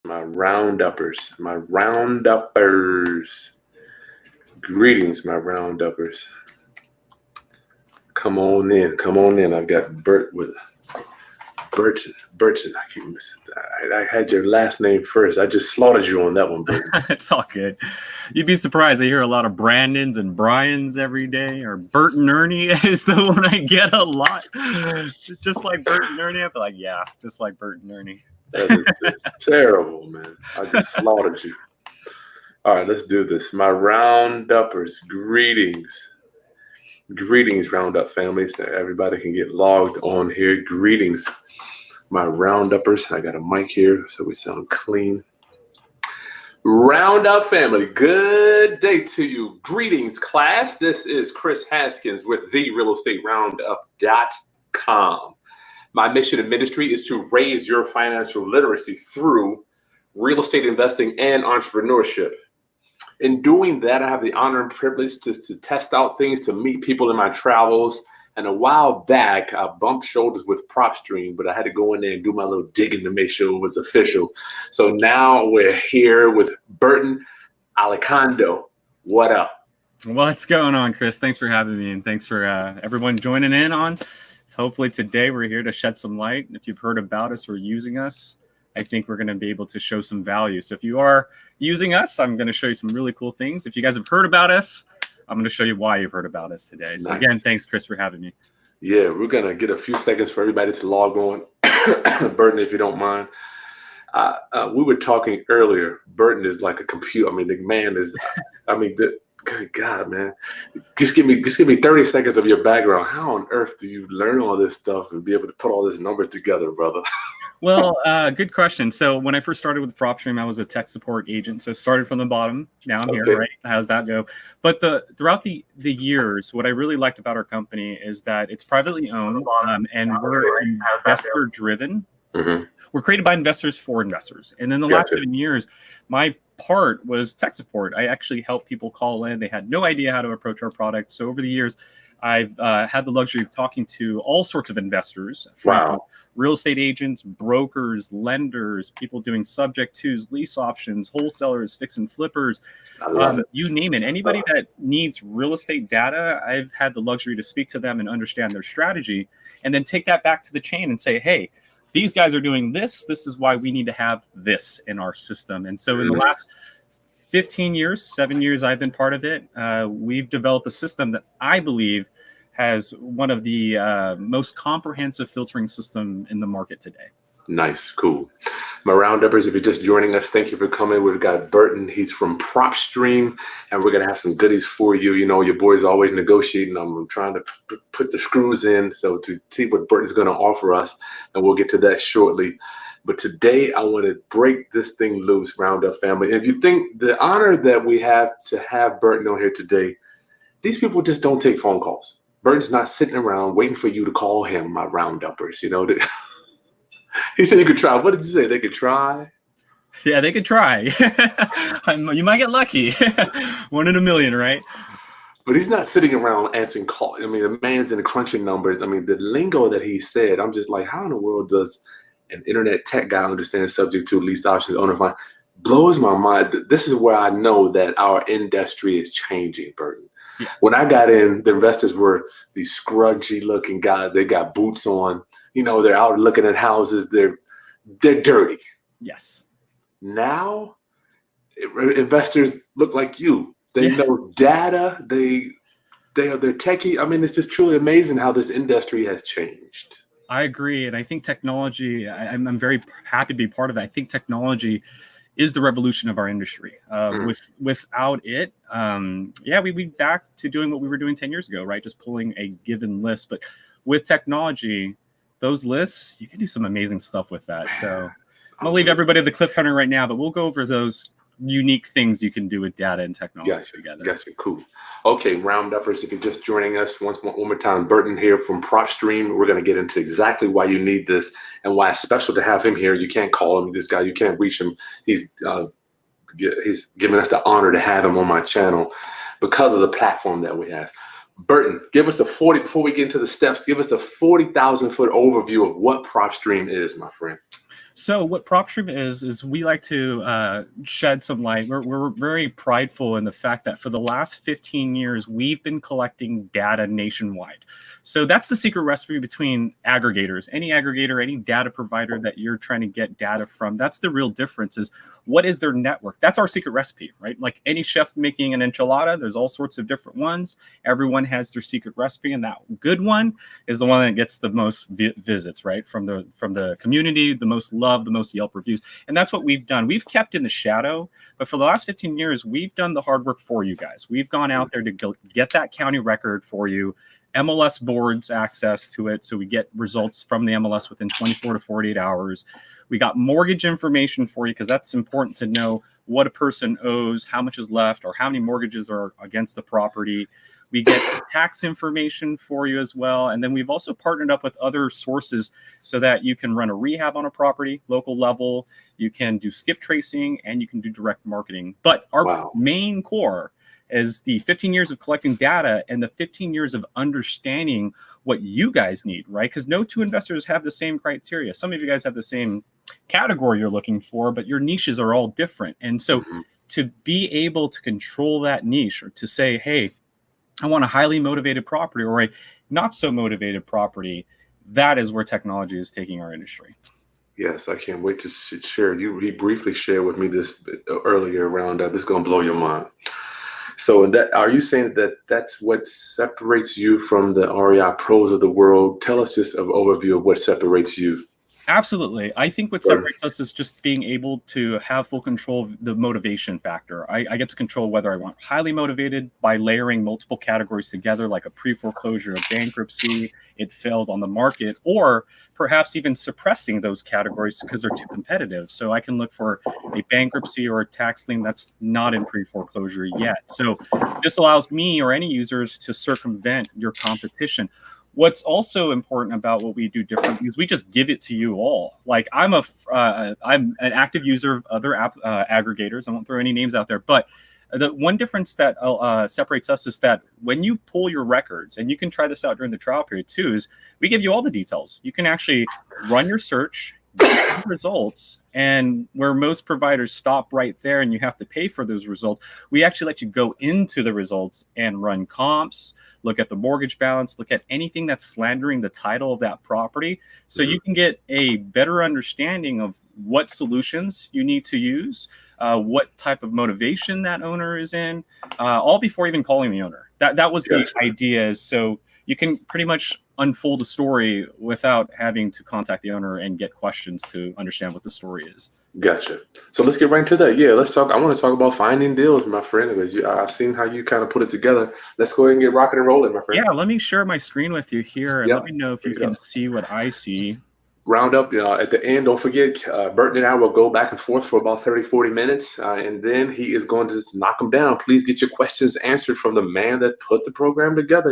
my round-uppers, my round-uppers. Greetings, my round-uppers. Come on in. I've got Burton. I keep missing that. I had your last name first. I just slaughtered you on that one, Burton. It's all good. You'd be surprised. I hear a lot of Brandons and Brians every day. Or Burton Ernie is the one I get a lot. Just like Burton Ernie. I feel like, yeah, just like Burton Ernie. That is just terrible, man. I just slaughtered you. All right, let's do this. My round-uppers, greetings. Greetings, Roundup families. Everybody can get logged on here. Greetings, my round-uppers. I got a mic here so we sound clean. Roundup family, good day to you. Greetings, class. This is Chris Haskins with therealestateroundup.com. My mission and ministry is to raise your financial literacy through real estate investing and entrepreneurship. In doing that, I have the honor and privilege to test out things, to meet people in my travels. And a while back, I bumped shoulders with PropStream, but I had to go in there and do my little digging to make sure it was official. So now we're here with Burton Alicando. What up? What's going on, Chris? Thanks for having me, and thanks for everyone joining in on. Hopefully today we're here to shed some light. If you've heard about us or using us, I think we're going to be able to show some value. So if you are using us, I'm going to show you some really cool things. If you guys have heard about us, I'm going to show you why you've heard about us today. So Again, thanks, Chris, for having me. Yeah, we're going to get a few seconds for everybody to log on. Burton, if you don't mind. We were talking earlier. Burton is like a computer. I mean, the man is, good God, man. Just give me 30 seconds of your background. How on earth do you learn all this stuff and be able to put all this numbers together, brother? Well, good question. So when I first started with PropStream, I was a tech support agent. So started from the bottom. Now I'm here, right? How's that go? But throughout the years, what I really liked about our company is that it's privately owned and we're investor driven. Mm-hmm. We're created by investors for investors. And then the last 7 years, my part was tech support. I actually helped people call in. They had no idea how to approach our product. So over the years, I've had the luxury of talking to all sorts of investors, from real estate agents, brokers, lenders, people doing subject twos, lease options, wholesalers, fix and flippers, you name it. Anybody that needs real estate data, I've had the luxury to speak to them and understand their strategy, and then take that back to the chain and say, hey, these guys are doing this. This is why we need to have this in our system. And so in the last 15 years, 7 years I've been part of it, we've developed a system that I believe has one of the most comprehensive filtering system in the market today. Nice, cool. My rounduppers, if you're just joining us, thank you for coming. We've got Burton. He's from PropStream, and we're going to have some goodies for you. You know, your boy's always negotiating. I'm trying to put the screws in so to see what Burton's going to offer us, and we'll get to that shortly. But today, I want to break this thing loose, Roundup family. And if you think the honor that we have to have Burton on here today, these people just don't take phone calls. Burton's not sitting around waiting for you to call him, my rounduppers. You know, he said you could try. What did you say? They could try? Yeah, they could try. You might get lucky. 1 in a million, right? But he's not sitting around answering calls. I mean, the man's in crunching numbers. I mean, the lingo that he said, I'm just like, how in the world does an internet tech guy understand subject to lease options, owner fine? Blows my mind. This is where I know that our industry is changing, Burton. Yes. When I got in, the investors were these scrunchy looking guys. They got boots on. You know, they're out looking at houses. They're dirty. Yes. Now, investors look like you. They know data. They're techie. I mean, it's just truly amazing how this industry has changed. I agree. And I think technology, I'm very happy to be part of it. I think technology is the revolution of our industry. Without it, we'd be back to doing what we were doing 10 years ago, right? Just pulling a given list. But with technology, those lists, you can do some amazing stuff with that. So I'll leave everybody at the cliffhanger right now, but we'll go over those unique things you can do with data and technology together. Gotcha, cool. Okay, rounduppers, if you're just joining us one more time, Burton here from PropStream. We're going to get into exactly why you need this and why it's special to have him here. You can't call him, this guy, you can't reach him. He's given us the honor to have him on my channel because of the platform that we have. Burton, give us before we get into the steps, give us a 40,000 foot overview of what PropStream is, my friend. So what PropStream is we like to shed some light. We're very prideful in the fact that for the last 15 years, we've been collecting data nationwide. So that's the secret recipe between aggregators. Any aggregator, any data provider that you're trying to get data from, that's the real difference is what is their network? That's our secret recipe, right? Like any chef making an enchilada, there's all sorts of different ones. Everyone has their secret recipe, and that good one is the one that gets the most visits, right? From the community, the most love, the most Yelp reviews. And that's what we've done. We've kept in the shadow, but for the last 15 years, we've done the hard work for you guys. We've gone out there to get that county record for you. MLS boards access to it, so we get results from the MLS within 24 to 48 hours. We got mortgage information for you because that's important to know what a person owes, how much is left, or how many mortgages are against the property. We get tax information for you as well. And then we've also partnered up with other sources so that you can run a rehab on a property, local level, you can do skip tracing, and you can do direct marketing. But our main core is the 15 years of collecting data and the 15 years of understanding what you guys need, right? Because no two investors have the same criteria. Some of you guys have the same category you're looking for, but your niches are all different. And so to be able to control that niche, or to say, hey, I want a highly motivated property or a not so motivated property, that is where technology is taking our industry. Yes, I can't wait to share. He briefly shared with me this earlier around this is going to blow your mind. So are you saying that that's what separates you from the REI pros of the world? Tell us just an overview of what separates you. Absolutely. I think what separates us is just being able to have full control of the motivation factor. I get to control whether I want highly motivated by layering multiple categories together, like a pre-foreclosure, a bankruptcy, it failed on the market, or perhaps even suppressing those categories because they're too competitive. So I can look for a bankruptcy or a tax lien that's not in pre-foreclosure yet. So this allows me or any users to circumvent your competition. What's also important about what we do differently is we just give it to you all. Like I'm an active user of other aggregators. I won't throw any names out there, but the one difference that separates us is that when you pull your records, and you can try this out during the trial period too, is we give you all the details. You can actually run your search, get results, and where most providers stop right there and you have to pay for those results, we actually let you go into the results and run comps, look at the mortgage balance, look at anything that's slandering the title of that property. So you can get a better understanding of what solutions you need to use, what type of motivation that owner is in, all before even calling the owner. That was the idea. So you can pretty much unfold the story without having to contact the owner and get questions to understand what the story is. Gotcha. So let's get right into that. Yeah, let's talk. I want to talk about finding deals, my friend, because I've seen how you kind of put it together. Let's go ahead and get rocking and rolling, my friend. Yeah, let me share my screen with you here, and let me know if you can see what I see. Round up, at the end, don't forget, Burton and I will go back and forth for about 30, 40 minutes, and then he is going to just knock them down. Please get your questions answered from the man that put the program together.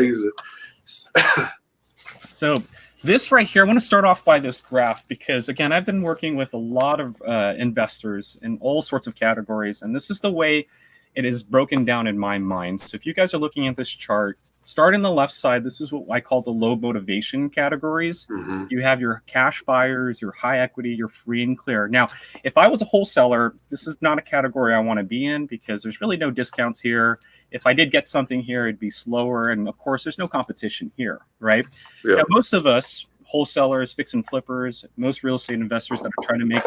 So this right here, I want to start off by this graph because, again, I've been working with a lot of investors in all sorts of categories, and this is the way it is broken down in my mind. So if you guys are looking at this chart, start on the left side. This is what I call the low motivation categories. You have your cash buyers, your high equity, your free and clear. Now, if I was a wholesaler, this is not a category I want to be in because there's really no discounts here. If I did get something here, it'd be slower. And of course, there's no competition here, right? Now, most of us, wholesalers, fix and flippers, most real estate investors that are trying to make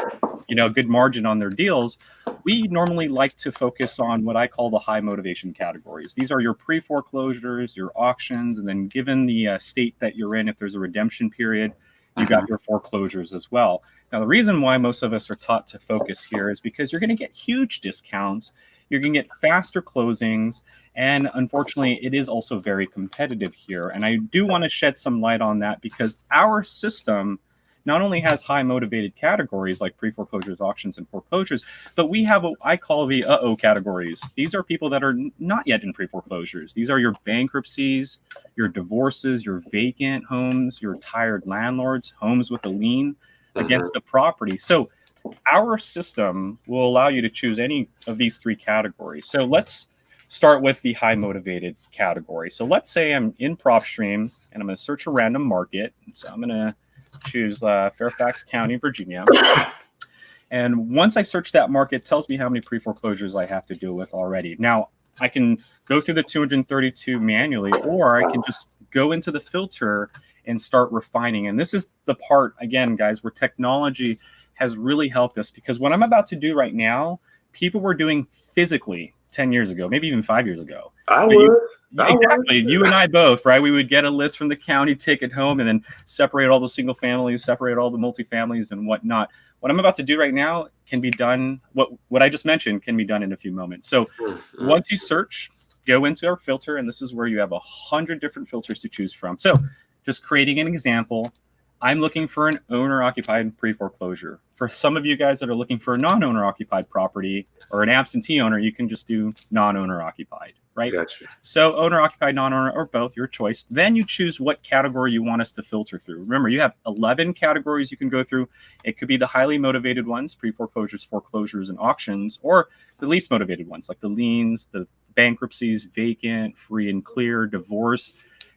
a good margin on their deals, we normally like to focus on what I call the high motivation categories. These are your pre-foreclosures, your auctions, and then given the state that you're in, if there's a redemption period, you got your foreclosures as well. Now, the reason why most of us are taught to focus here is because you're going to get huge discounts, you're going to get faster closings, and unfortunately, it is also very competitive here. And I do want to shed some light on that because our system not only has high motivated categories like pre-foreclosures, auctions, and foreclosures, but we have what I call the uh-oh categories. These are people that are not yet in pre-foreclosures. These are your bankruptcies, your divorces, your vacant homes, your tired landlords, homes with a lien against the property. So our system will allow you to choose any of these three categories. So let's start with the high motivated category. So let's say I'm in PropStream and I'm going to search a random market. So I'm going to choose Fairfax County, Virginia. And once I search that market, it tells me how many pre-foreclosures I have to deal with already. Now, I can go through the 232 manually, or I can just go into the filter and start refining. And this is the part, again, guys, where technology has really helped us, because what I'm about to do right now, people were doing physically 10 years ago, maybe even 5 years ago. Exactly. You and I both, right? We would get a list from the county, take it home, and then separate all the single families, separate all the multifamilies and whatnot. What I'm about to do right now can be done, what I just mentioned can be done in a few moments. So once you search, go into our filter, and this is where you have 100 different filters to choose from. So just creating an example, I'm looking for an owner-occupied pre-foreclosure. For some of you guys that are looking for a non-owner-occupied property or an absentee owner, you can just do non-owner-occupied, right? Gotcha. So owner-occupied, non-owner, or both, your choice. Then you choose what category you want us to filter through. Remember, you have 11 categories you can go through. It could be the highly motivated ones, pre-foreclosures, foreclosures, and auctions, or the least motivated ones, like the liens, the bankruptcies, vacant, free and clear, divorce.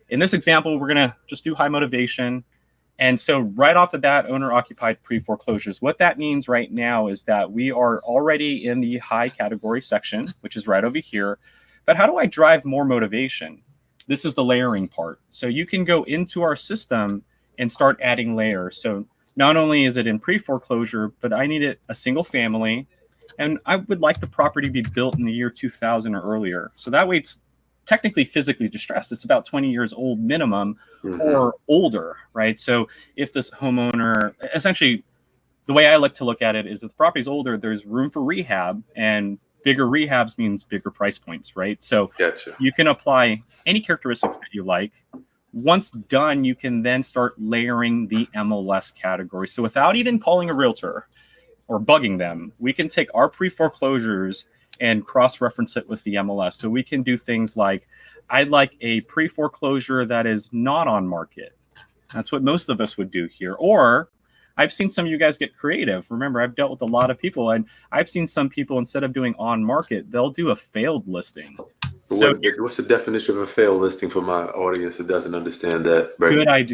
In this example, we're going to just do high motivation. And so right off the bat, owner-occupied pre-foreclosures, what that means right now is that we are already in the high category section, which is right over here. But how do I drive more motivation? This is the layering part. So you can go into our system and start adding layers. So not only is it in pre-foreclosure, but I need it a single family. And I would like the property to be built in the year 2000 or earlier. So that way it's technically physically distressed. It's about 20 years old minimum or older, right? So if this homeowner, essentially the way I like to look at it is if the property's older, there's room for rehab, and bigger rehabs means bigger price points, right? So you can apply any characteristics that you like. Once done, you can then start layering the MLS category. So without even calling a realtor or bugging them, we can take our pre-foreclosures and cross-reference it with the MLS. So we can do things like, I'd like a pre-foreclosure that is not on market. That's what most of us would do here. Or I've seen some of you guys get creative. Remember, I've dealt with a lot of people, and I've seen some people, instead of doing on market, they'll do a failed listing. So what's the definition of a failed listing for my audience that doesn't understand that?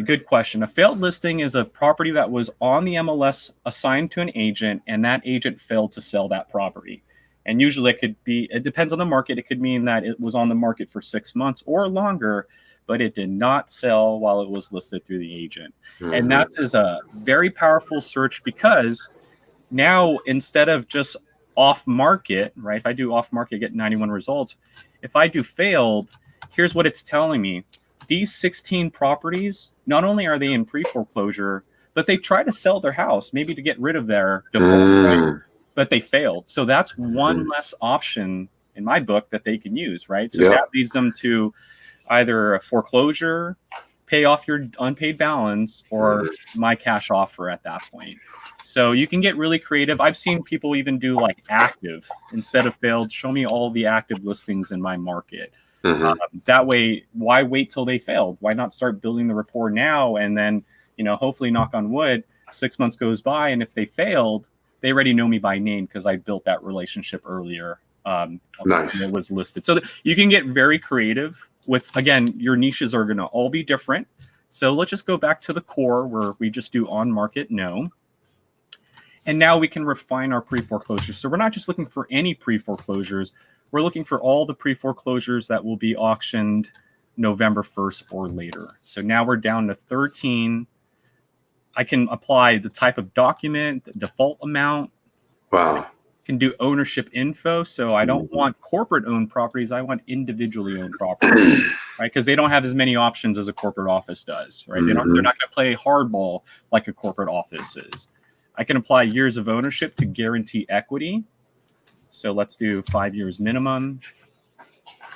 Good question. A failed listing is a property that was on the MLS assigned to an agent, and that agent failed to sell that property. And usually it depends on the market. It could mean that it was on the market for 6 months or longer, but it did not sell while it was listed through the agent. And that is a very powerful search, because now instead of just off market, right? If I do off market, get 91 results. If I do failed, here's what it's telling me. These 16 properties, not only are they in pre-foreclosure, but they try to sell their house, maybe to get rid of their default, right? But they failed. So that's one less option in my book that they can use, right? So that leads them to either a foreclosure, pay off your unpaid balance, or my cash offer at that point. So you can get really creative. I've seen people even do like active instead of failed. Show me all the active listings in my market. That way, why wait till they failed? Why not start building the rapport now? And then, hopefully, knock on wood, 6 months goes by, and if they failed, they already know me by name because I built that relationship earlier. Nice. It was listed. So you can get very creative with, again, your niches are going to all be different. So let's just go back to the core where we just do on market, no. And now we can refine our pre-foreclosures. So we're not just looking for any pre-foreclosures. We're looking for all the pre-foreclosures that will be auctioned November 1st or later. So now we're down to 13. I can apply the type of document, the default amount. Wow. Can do ownership info. So I don't want corporate owned properties. I want individually owned properties, right? Because they don't have as many options as a corporate office does, right? They're not going to play hardball like a corporate office is. I can apply years of ownership to guarantee equity. So let's do 5 years minimum.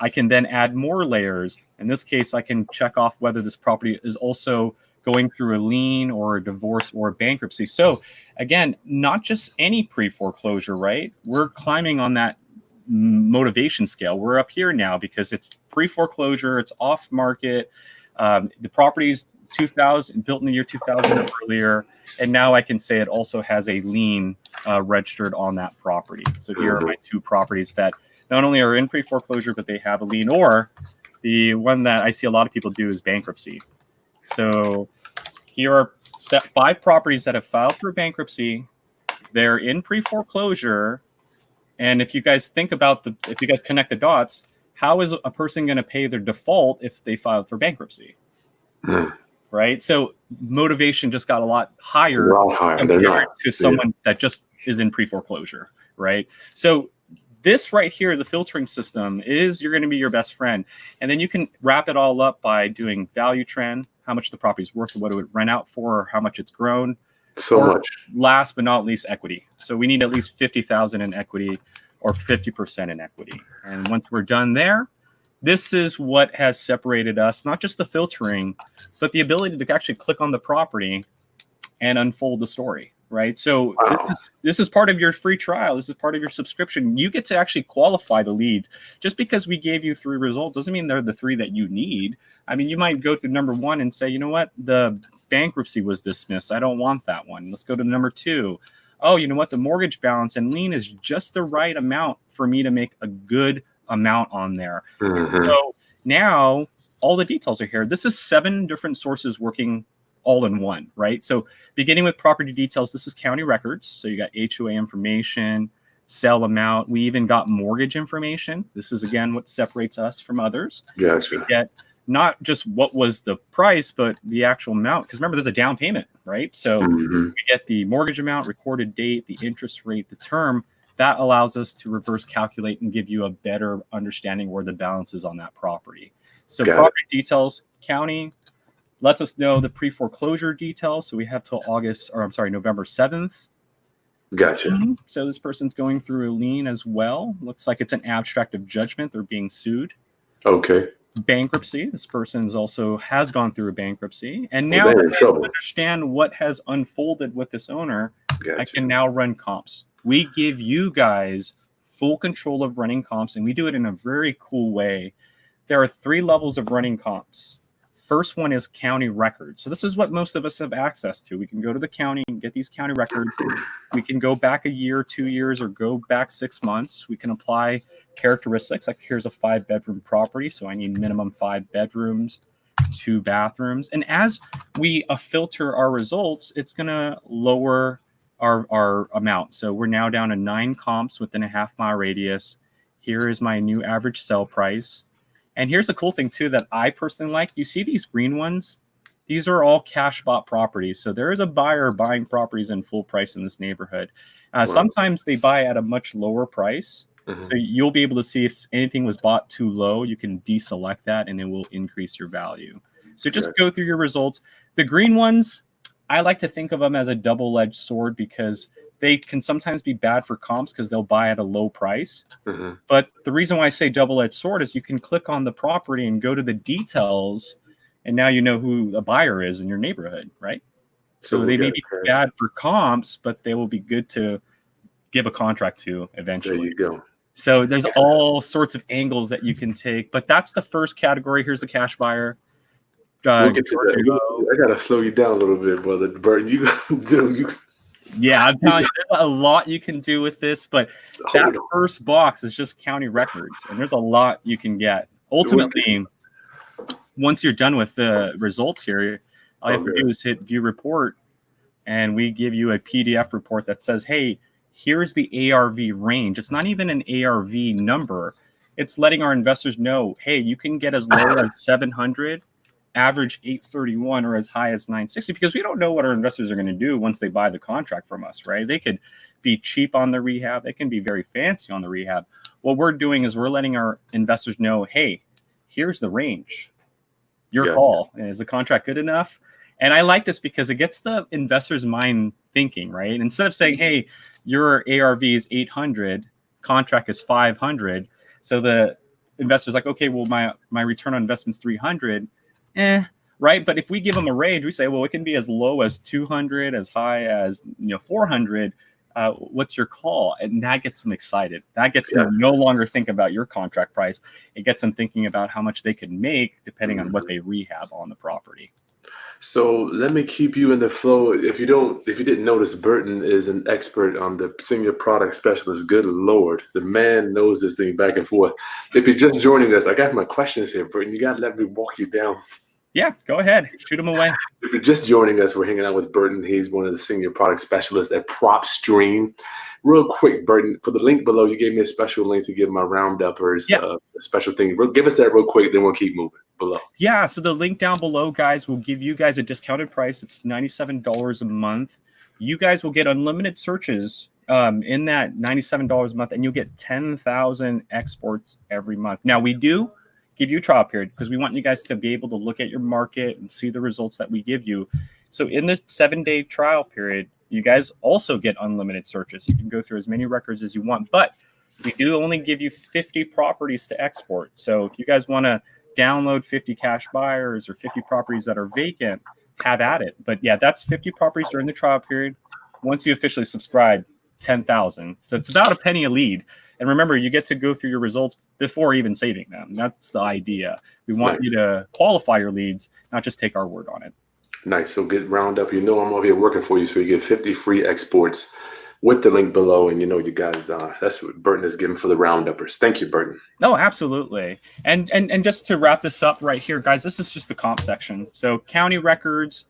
I can then add more layers. In this case, I can check off whether this property is also going through a lien or a divorce or a bankruptcy. So again, not just any pre-foreclosure, right? We're climbing on that motivation scale. We're up here now because it's pre-foreclosure, it's off market. The property's 2000, built in the year 2000 or earlier. And now I can say it also has a lien registered on that property. So here are my two properties that not only are in pre-foreclosure, but they have a lien, or the one that I see a lot of people do is bankruptcy. So here are 5 properties that have filed for bankruptcy. They're in pre-foreclosure. And if you guys think about if you guys connect the dots, how is a person going to pay their default if they filed for bankruptcy? Right? So motivation just got a lot higher, compared to someone that just is in pre-foreclosure, right? So this right here, the filtering system, is you're going to be your best friend. And then you can wrap it all up by doing value trend, how much the property's worth, what it would rent out for, or how much it's grown. Much. Last but not least, equity. So we need at least 50,000 in equity or 50% in equity. And once we're done there, this is what has separated us, not just the filtering, but the ability to actually click on the property and unfold the story, right? So this is part of your free trial. This is part of your subscription. You get to actually qualify the leads. Just because we gave you 3 results doesn't mean they're the 3 that you need. I mean, you might go through number 1 and say, you know what, the bankruptcy was dismissed. I don't want that one. Let's go to number 2. Oh, you know what, the mortgage balance and lien is just the right amount for me to make a good amount on there. So now all the details are here. This is 7 different sources working all in one, right? So beginning with property details, this is county records. So you got HOA information, sale amount. We even got mortgage information. This is, again, what separates us from others. Gotcha. We get not just what was the price, but the actual amount. Because remember, there's a down payment, right? So we get the mortgage amount, recorded date, the interest rate, the term. That allows us to reverse calculate and give you a better understanding where the balance is on that property. So property details, county lets us know the pre-foreclosure details. So we have till November 7th. Gotcha. So this person's going through a lien as well. Looks like it's an abstract of judgment. They're being sued. Okay. Bankruptcy. This person has gone through a bankruptcy. And now that I understand what has unfolded with this owner, I can now run comps. We give you guys full control of running comps, and we do it in a very cool way. There are 3 levels of running comps. First one is county records. So this is what most of us have access to. We can go to the county and get these county records. We can go back a year, 2 years, or go back 6 months. We can apply characteristics, like here's a 5-bedroom property, so I need minimum 5 bedrooms, 2 bathrooms. And as we filter our results, it's going to lower our amount. So we're now down to 9 comps within a half-mile radius. Here is my new average sell price. And here's the cool thing too that I personally like. You see these green ones? These are all cash bought properties. So there is a buyer buying properties in full price in this neighborhood. Sometimes they buy at a much lower price. So you'll be able to see if anything was bought too low. You can deselect that and it will increase your value. So just go through your results. The green ones, I like to think of them as a double-edged sword because they can sometimes be bad for comps because they'll buy at a low price. But the reason why I say double-edged sword is you can click on the property and go to the details, and now you know who the buyer is in your neighborhood, right? So they may be bad for comps, but they will be good to give a contract to eventually. There you go. So there's all sorts of angles that you can take, but that's the first category. Here's the cash buyer. We'll get to that. I gotta slow you down a little bit, brother. Burton, Yeah, I'm telling you, there's a lot you can do with this, but that first box is just county records, and there's a lot you can get. Ultimately, once you're done with the results here, all you have to do is hit view report, and we give you a PDF report that says, hey, here's the ARV range. It's not even an ARV number. It's letting our investors know, hey, you can get as low as 700, average 831, or as high as 960, because we don't know what our investors are going to do once they buy the contract from us, right? They could be cheap on the rehab. They can be very fancy on the rehab. What we're doing is we're letting our investors know, hey, here's the range. Your call. Is the contract good enough? And I like this because it gets the investor's mind thinking, right? Instead of saying, hey, your ARV is 800, contract is 500. So the investor's like, okay, well, my return on investment is 300. Right? But if we give them a range, we say, well, it can be as low as 200, as high as 400. What's your call? And that gets them excited. That gets them no longer think about your contract price. It gets them thinking about how much they can make depending on what they rehab on the property. So let me keep you in the flow. If you didn't notice, Burton is an expert on the senior product specialist. Good Lord, the man knows this thing back and forth. If you're just joining us, I got my questions here, Burton. You got to let me walk you down Yeah, go ahead. Shoot them away. If you're just joining us, we're hanging out with Burton. He's one of the senior product specialists at PropStream. Real quick, Burton, for the link below, you gave me a special link to give my rounduppers a special thing. Give us that real quick, then we'll keep moving below. Yeah, so the link down below, guys, will give you guys a discounted price. It's $97 a month. You guys will get unlimited searches in that $97 a month, and you'll get 10,000 exports every month. Now, we do give you a trial period because we want you guys to be able to look at your market and see the results that we give you. So in the 7-day trial period, you guys also get unlimited searches. You can go through as many records as you want, but we do only give you 50 properties to export. So if you guys want to download 50 cash buyers or 50 properties that are vacant, have at it. But yeah, that's 50 properties during the trial period. Once you officially subscribe, 10,000. So it's about a penny a lead. And remember, you get to go through your results before even saving them. That's the idea. We want you to qualify your leads, not just take our word on it. Nice. So get round up. You know I'm over here working for you, so you get 50 free exports with the link below. And you know, you guys, that's what Burton is giving for the rounduppers. Thank you, Burton. No, absolutely. And just to wrap this up right here, guys, this is just the comp section. So county records,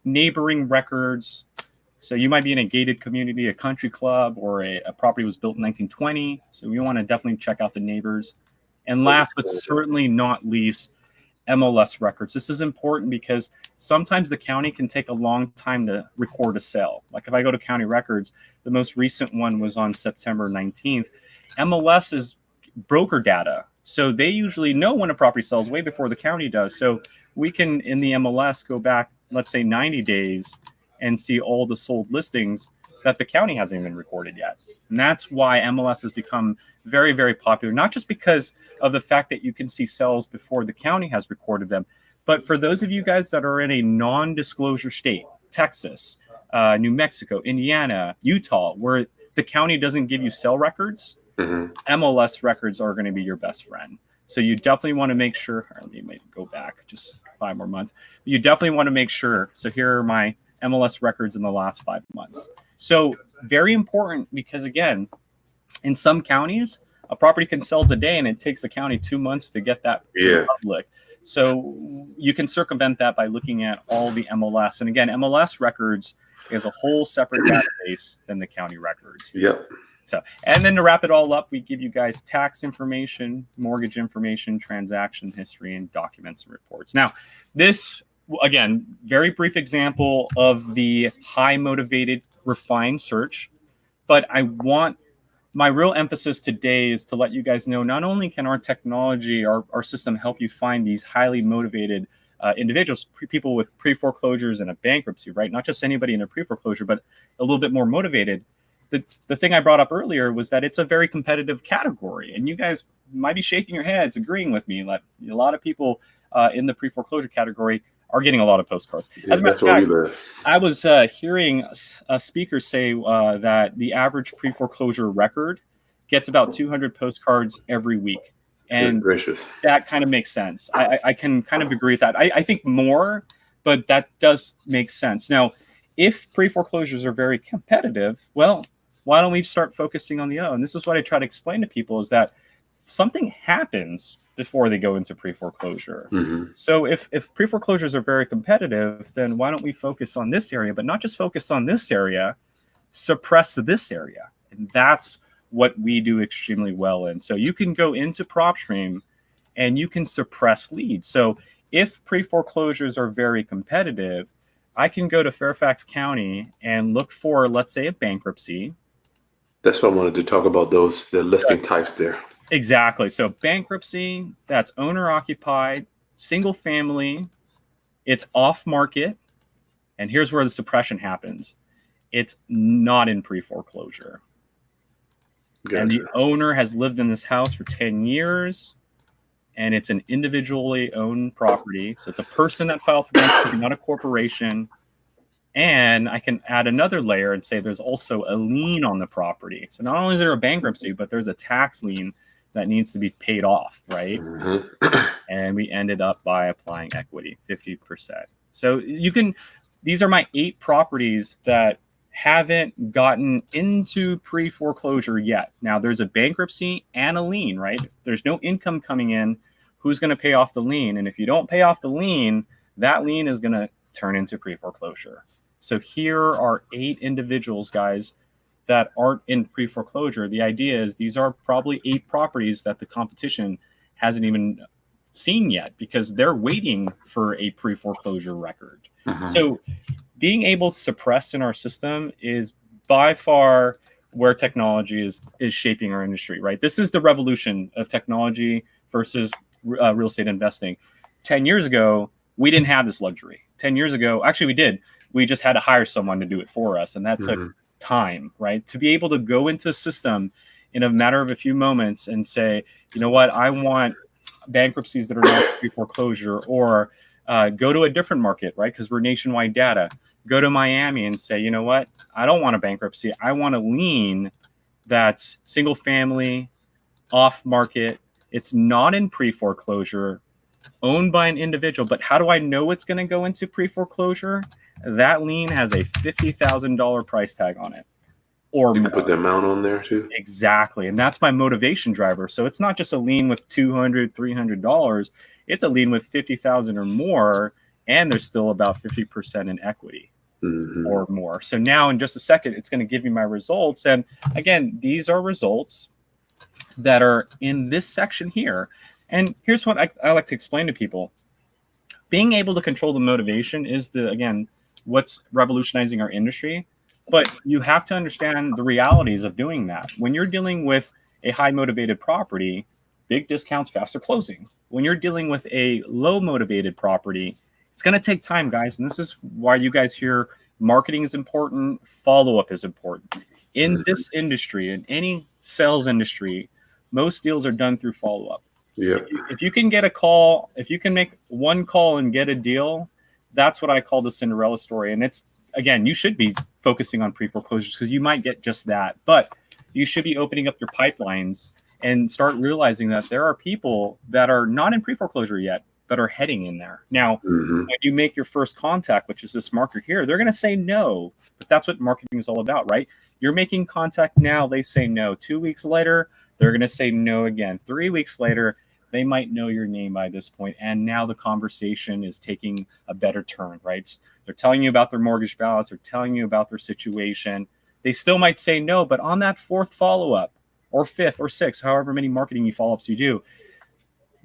neighboring records. So you might be in a gated community, a country club, or a property was built in 1920. So we want to definitely check out the neighbors. And last but certainly not least, MLS records. This is important because sometimes the county can take a long time to record a sale. Like if I go to county records, the most recent one was on September 19th. MLS is broker data. So they usually know when a property sells way before the county does. So we can, in the MLS, go back, let's say 90 days and see all the sold listings that the county hasn't even recorded yet. And that's why MLS has become very, very popular, not just because of the fact that you can see sales before the county has recorded them, but for those of you guys that are in a non-disclosure state, Texas, New Mexico, Indiana, Utah, where the county doesn't give you sale records, MLS records are going to be your best friend. So you definitely want to make sure, let me go back just 5 more months. You definitely want to make sure. So here are my MLS records in the last 5 months. So very important because, again, in some counties, a property can sell today and it takes the county 2 months to get that to the public. So you can circumvent that by looking at all the MLS. And again, MLS records is a whole separate database than the county records. So, and then to wrap it all up, we give you guys tax information, mortgage information, transaction history, and documents and reports. Now, this, again, very brief example of the high motivated refined search, but my real emphasis today is to let you guys know not only can our technology, our system help you find these highly motivated individuals, people with pre-foreclosures and a bankruptcy, right? Not just anybody in a pre-foreclosure, but a little bit more motivated. The thing I brought up earlier was that it's a very competitive category, and you guys might be shaking your heads, agreeing with me. Like a lot of people in the pre-foreclosure category are getting a lot of postcards. As a matter of fact, I was hearing a speaker say that the average pre-foreclosure record gets about 200 postcards every week. And that kind of makes sense. I can kind of agree with that. I think more, but that does make sense. Now, if pre-foreclosures are very competitive, well, why don't we start focusing on the O? And this is what I try to explain to people is that something happens before they go into pre-foreclosure. So if pre-foreclosures are very competitive, then why don't we focus on this area, but not just focus on this area, suppress this area. And that's what we do extremely well in. So you can go into PropStream and you can suppress leads. So if pre-foreclosures are very competitive, I can go to Fairfax County and look for, let's say, a bankruptcy. That's what I wanted to talk about, the listing types there. Exactly. So bankruptcy, that's owner occupied, single family, it's off market. And here's where the suppression happens. It's not in pre-foreclosure. And the owner has lived in this house for 10 years and it's an individually owned property. So it's a person that filed for bankruptcy, not a corporation. And I can add another layer and say there's also a lien on the property. So not only is there a bankruptcy, but there's a tax lien that needs to be paid off, right? And we ended up by applying equity, 50%. So you can, these are my 8 properties that haven't gotten into pre-foreclosure yet. Now there's a bankruptcy and a lien, right? There's no income coming in. Who's going to pay off the lien? And if you don't pay off the lien, that lien is going to turn into pre-foreclosure. So here are 8 individuals, guys, that aren't in pre-foreclosure. The idea is these are probably 8 properties that the competition hasn't even seen yet because they're waiting for a pre-foreclosure record. So being able to suppress in our system is by far where technology is shaping our industry, right? This is the revolution of technology versus real estate investing. 10 years ago, we didn't have this luxury. 10 years ago, actually we did. We just had to hire someone to do it for us. And that took time, right? To be able to go into a system in a matter of a few moments and say, you know what, I want bankruptcies that are not pre-foreclosure, or go to a different market, right? Because we're nationwide data. Go to Miami and say, you know what, I don't want a bankruptcy. I want a lien that's single family, off market. It's not in pre-foreclosure, owned by an individual. But how do I know it's going to go into pre-foreclosure? That lien has a $50,000 price tag on it, or you more. can put the amount on there too. Exactly, and that's my motivation driver. So it's not just a lien with $200, $300. It's a lien with $50,000 or more, and there's still about 50% in equity or more. So now, in just a second, it's going to give you my results. And again, these are results that are in this section here. And here's what I like to explain to people. Being able to control the motivation is what's revolutionizing our industry. But you have to understand the realities of doing that. When you're dealing with a high motivated property, big discounts, faster closing. When you're dealing with a low motivated property, it's going to take time, guys. And this is why you guys hear marketing is important, follow-up is important. In this industry, in any sales industry, most deals are done through follow-up. Yeah. If you can get a call, if you can make one call and get a deal, that's what I call the Cinderella story. And it's, again, you should be focusing on pre-foreclosures because you might get just that. But you should be opening up your pipelines and start realizing that there are people that are not in pre-foreclosure yet that are heading in there. Now, when you make your first contact, which is this marker here, they're going to say no. But that's what marketing is all about, right? You're making contact now, they say no. 2 weeks later, they're going to say no again. 3 weeks later, they might know your name by this point, and now the conversation is taking a better turn, right? They're telling you about their mortgage balance. They're telling you about their situation. They still might say no, but on that 4th follow-up or 5th or 6th, however many marketing follow-ups you do,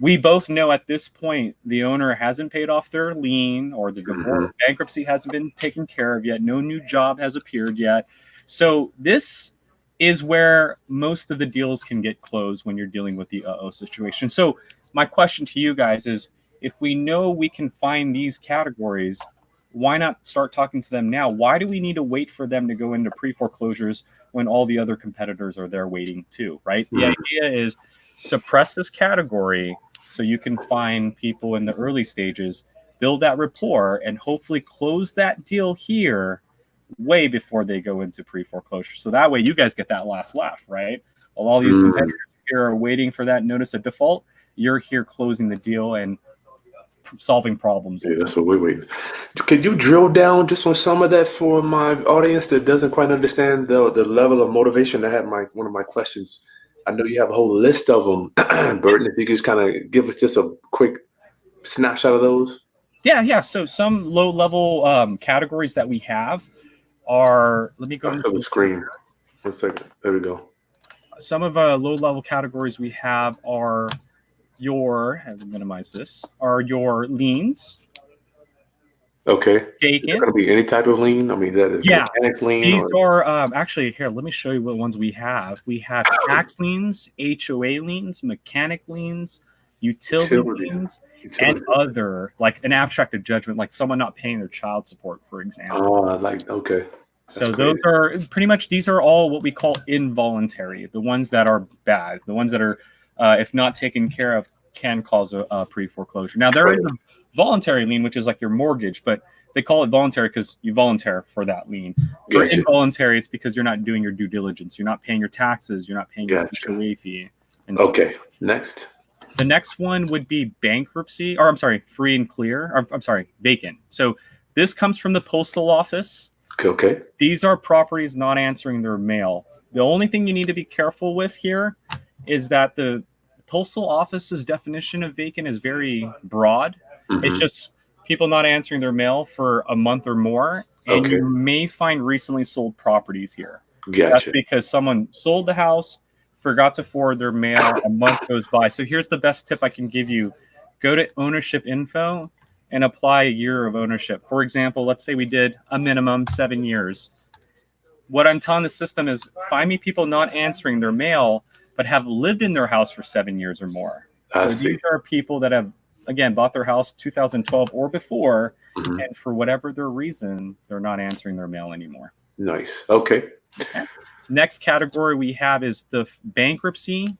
we both know at this point the owner hasn't paid off their lien, or the bankruptcy hasn't been taken care of yet. No new job has appeared yet. So this is where most of the deals can get closed when you're dealing with the situation. So my question to you guys is, if we know we can find these categories, why not start talking to them now? Why do we need to wait for them to go into pre-foreclosures when all the other competitors are there waiting too, right? The idea is suppress this category so you can find people in the early stages, build that rapport, and hopefully close that deal here way before they go into pre-foreclosure. So that way you guys get that last laugh, right? While all these competitors here are waiting for that notice of default, you're here closing the deal and solving problems. Yeah, that's what we're waiting. Could you drill down just on some of that for my audience that doesn't quite understand the level of motivation? I had one of my questions. I know you have a whole list of them, Burton. If you could just kind of give us just a quick snapshot of those. Yeah. So some low-level categories that we have are, let me go to the screen. 1 second. There we go. Some of the low-level categories we have are I have to minimize this, are your liens. Okay. Vacant. Is it going to be any type of lien? I mean, that is mechanics lien. These are actually, here, let me show you what ones we have. We have tax liens, HOA liens, mechanic liens, utility liens, and other, like an abstracted judgment, like someone not paying their child support, for example. Okay. So those are pretty much, these are all what we call involuntary, the ones that are bad, the ones that are, if not taken care of, can cause a pre-foreclosure. Now, there is a voluntary lien, which is like your mortgage, but they call it voluntary because you volunteer for that lien. For involuntary, it's because you're not doing your due diligence. You're not paying your taxes. You're not paying your HOA fee. And okay, next. The next one would be bankruptcy, or I'm sorry, free and clear, or I'm sorry, vacant. So this comes from the postal office. Okay. These are properties not answering their mail. The only thing you need to be careful with here is that the postal office's definition of vacant is very broad. It's just people not answering their mail for a month or more, and Okay. you may find recently sold properties here. That's Gotcha. because someone sold the house, forgot to forward their mail, a month goes by. So here's the best tip I can give you. Go to ownership info and apply a year of ownership. For example, let's say we did a minimum 7 years. What I'm telling the system is find me people not answering their mail, but have lived in their house for 7 years or more. I So see. these are people that have, again, bought their house 2012 or before, Mhm. and for whatever their reason, they're not answering their mail anymore. Nice. Okay. Okay. Next category we have is the bankruptcy,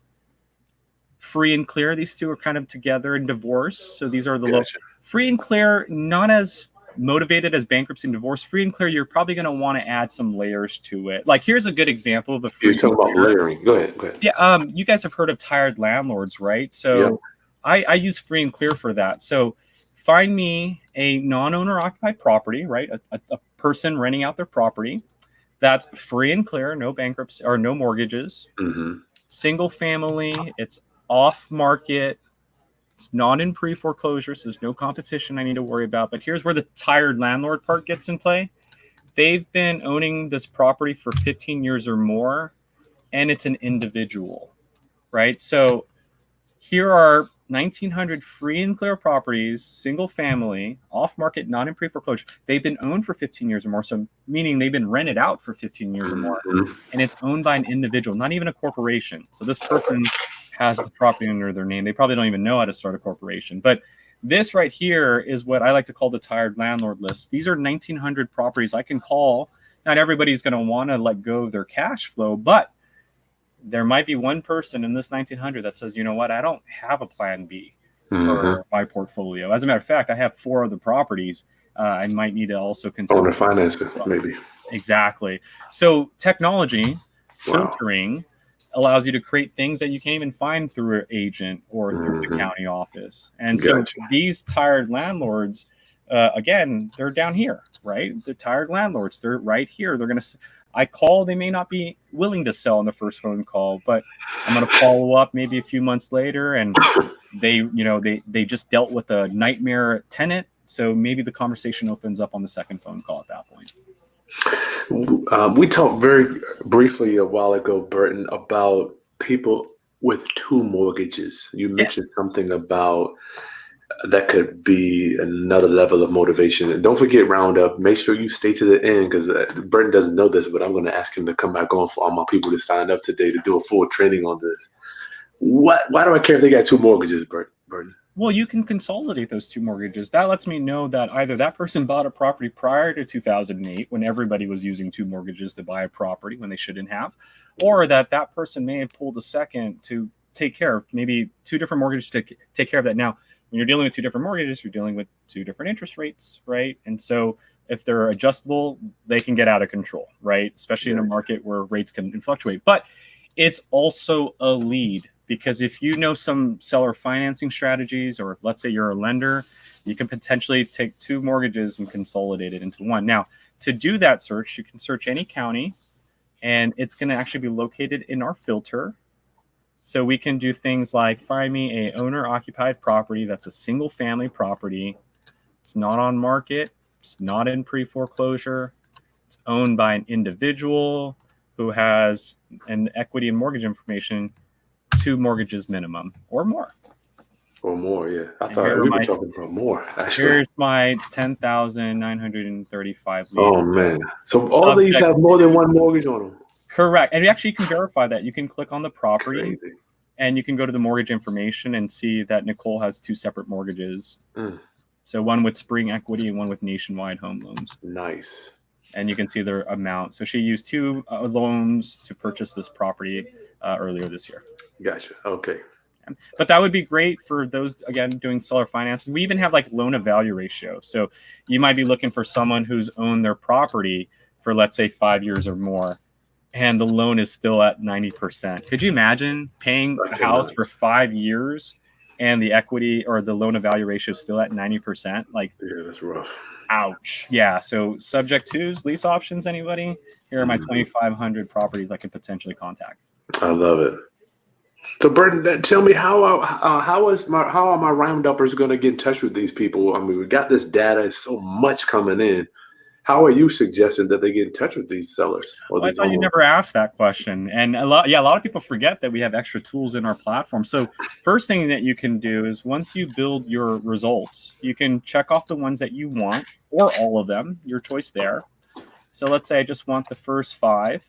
free and clear. These two are kind of together, and divorce. So these are the low. Gotcha. Free and clear, not as motivated as bankruptcy and divorce. Free and clear, you're probably going to want to add some layers to it. Like here's a good example of a free. You're talking about layering. Go ahead. Go ahead. Yeah, you guys have heard of tired landlords, right? So I use free and clear for that. So find me a non-owner occupied property, right? A person renting out their property that's free and clear, no bankruptcy or no mortgages, Mm-hmm. single family, it's off market, it's not in pre-foreclosure, so there's no competition I need to worry about. But here's where the tired landlord part gets in play. They've been owning this property for 15 years or more, and it's an individual, right? So here are 1,900 free and clear properties, single family, off market, not in pre-foreclosure. They've been owned for 15 years or more, so meaning they've been rented out for 15 years or more, and it's owned by an individual, not even a corporation. So this person has the property under their name. They probably don't even know how to start a corporation. But this right here is what I like to call the tired landlord list. These are 1,900 properties I can call. Not everybody's going to want to let go of their cash flow, but there might be one person in this 1,900 that says, you know what, I don't have a plan B for my portfolio. As a matter of fact, I have 4 other properties. I might need to also consider Owner financing, maybe. Exactly. So technology, filtering, allows you to create things that you can't even find through an agent or through the county office. And so these tired landlords, again, they're down here, right? The tired landlords, they're right here. They're going to, I call, they may not be willing to sell on the first phone call, but I'm going to follow up maybe a few months later, and they just dealt with a nightmare tenant. So maybe the conversation opens up on the second phone call at that point. We talked very briefly a while ago, Burton, about people with 2 mortgages. You mentioned something about that could be another level of motivation. And don't forget Roundup. Make sure you stay to the end, because Burton doesn't know this, but I'm going to ask him to come back on for all my people to sign up today to do a full training on this. Why do I care if they got 2 mortgages, Burton? Well, you can consolidate those 2 mortgages. That lets me know that either that person bought a property prior to 2008 when everybody was using 2 mortgages to buy a property when they shouldn't have, or that that person may have pulled a second to take care of maybe 2 different mortgages to take care of that. Now, when you're dealing with 2 different mortgages, you're dealing with 2 different interest rates, right? And so if they're adjustable, they can get out of control, right? Especially in a market where rates can fluctuate. But it's also a lead. Because if you know some seller financing strategies, or if, let's say you're a lender, you can potentially take 2 mortgages and consolidate it into one. Now, to do that search, you can search any county, and it's going to actually be located in our filter. So we can do things like find me a owner-occupied property that's a single-family property. It's not on market. It's not in pre-foreclosure. It's owned by an individual who has an equity and mortgage information, 2 mortgages minimum or more. Or more, yeah. I thought we were talking about more. Actually. Here's my 10,935 leads. Oh, man. So all these have more than 1 mortgage on them? Correct. And you actually can verify that. You can click on the property. Crazy. And you can go to the mortgage information and see that Nicole has 2 separate mortgages. So one with Spring Equity and one with Nationwide Home Loans. Nice. And you can see their amount. So she used 2 loans to purchase this property earlier this year. Gotcha. Okay. But that would be great for those, again, doing seller financing. We even have like loan to value ratio. So you might be looking for someone who's owned their property for, let's say, 5 years or more, and the loan is still at 90%. Could you imagine paying a house for 5 years and the equity or the loan to value ratio is still at 90%? Like, yeah, that's rough. Ouch. Yeah. So subject twos, lease options, anybody? Here are my 2,500 properties I could potentially contact. I love it. So Burton, tell me how are my round-uppers going to get in touch with these people? I mean, we got this data, so much coming in. How are you suggesting that they get in touch with these sellers or Well, I these thought you homeowners? never asked that question. And a lot of people forget that we have extra tools in our platform. So first thing that you can do is once you build your results, you can check off the ones that you want or all of them, your choice there. So let's say I just want the first 5.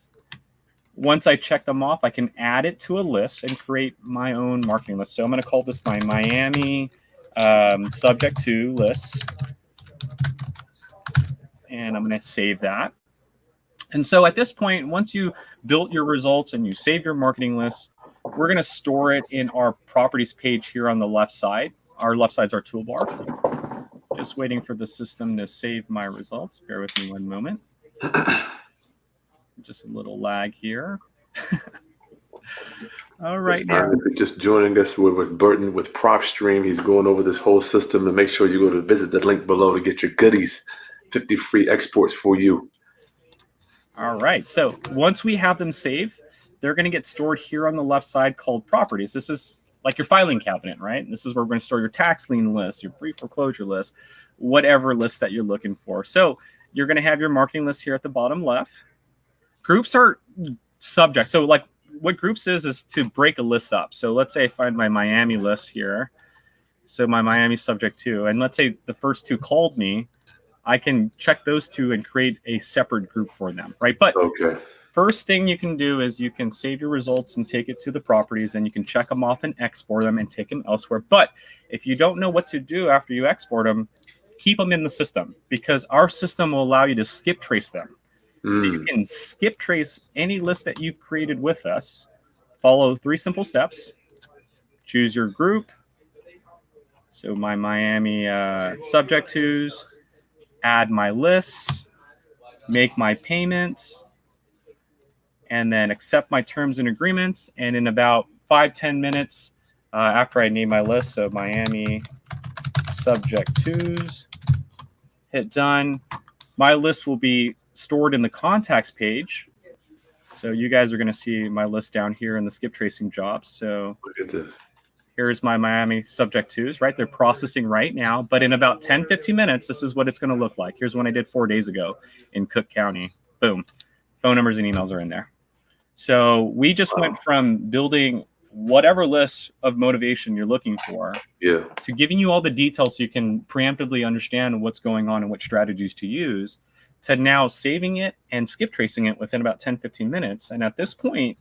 Once I check them off, I can add it to a list and create my own marketing list. So I'm going to call this my Miami subject to list. And I'm going to save that. And so at this point, once you built your results and you save your marketing list, we're going to store it in our properties page here on the left side. Our left side is our toolbar. So just waiting for the system to save my results. Bear with me one moment. Just a little lag here. All right, now. If you're just joining us with Burton with PropStream, he's going over this whole system, and make sure you go to visit the link below to get your goodies, 50 free exports for you. All right, so once we have them saved, they're going to get stored here on the left side called properties. This is like your filing cabinet, right? This is where we're going to store your tax lien list, your pre-foreclosure list, whatever list that you're looking for. So you're going to have your marketing list here at the bottom left. Groups are subject. So like what groups is to break a list up. So let's say I find my Miami list here. So my Miami subject to, and let's say the first 2 called me, I can check those 2 and create a separate group for them, right? But okay. First thing you can do is you can save your results and take it to the properties, and you can check them off and export them and take them elsewhere. But if you don't know what to do after you export them, keep them in the system, because our system will allow you to skip trace them. So you can skip trace any list that you've created with us, follow 3 simple steps, choose your group. So my Miami subject tos, add my lists, make my payments, and then accept my terms and agreements. And in about 5-10 minutes after I name my list, so Miami subject tos, hit done. My list will be stored in the contacts page. So you guys are going to see my list down here in the skip tracing jobs. So Look at this. Here's my Miami subject tos, right? They're processing right now, but in about 10-15 minutes, this is what it's going to look like. Here's one I did 4 days ago in Cook County. Boom. Phone numbers and emails are in there. So we just went from building whatever list of motivation you're looking for to giving you all the details so you can preemptively understand what's going on and what strategies to use, to now saving it and skip tracing it within about 10-15 minutes. And at this point,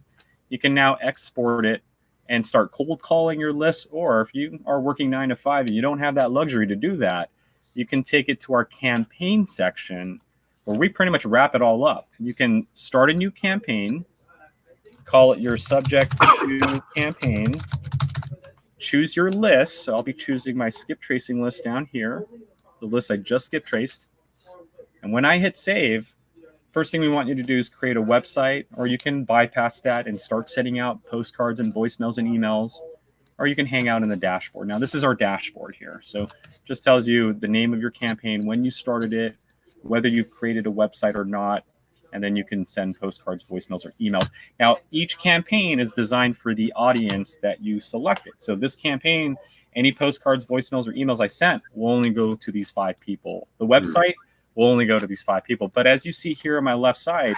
you can now export it and start cold calling your list. Or if you are working 9 to 5 and you don't have that luxury to do that, you can take it to our campaign section where we pretty much wrap it all up. You can start a new campaign, call it your subject to campaign, choose your list. So I'll be choosing my skip tracing list down here, the list I just skip traced. And when I hit save, first thing we want you to do is create a website, or you can bypass that and start sending out postcards and voicemails and emails, or you can hang out in the dashboard. Now, this is our dashboard here. So just tells you the name of your campaign, when you started it, whether you've created a website or not, and then you can send postcards, voicemails, or emails. Now, each campaign is designed for the audience that you selected. So this campaign, any postcards, voicemails, or emails I sent will only go to these 5 people. The website will only go to these 5 people. But as you see here on my left side,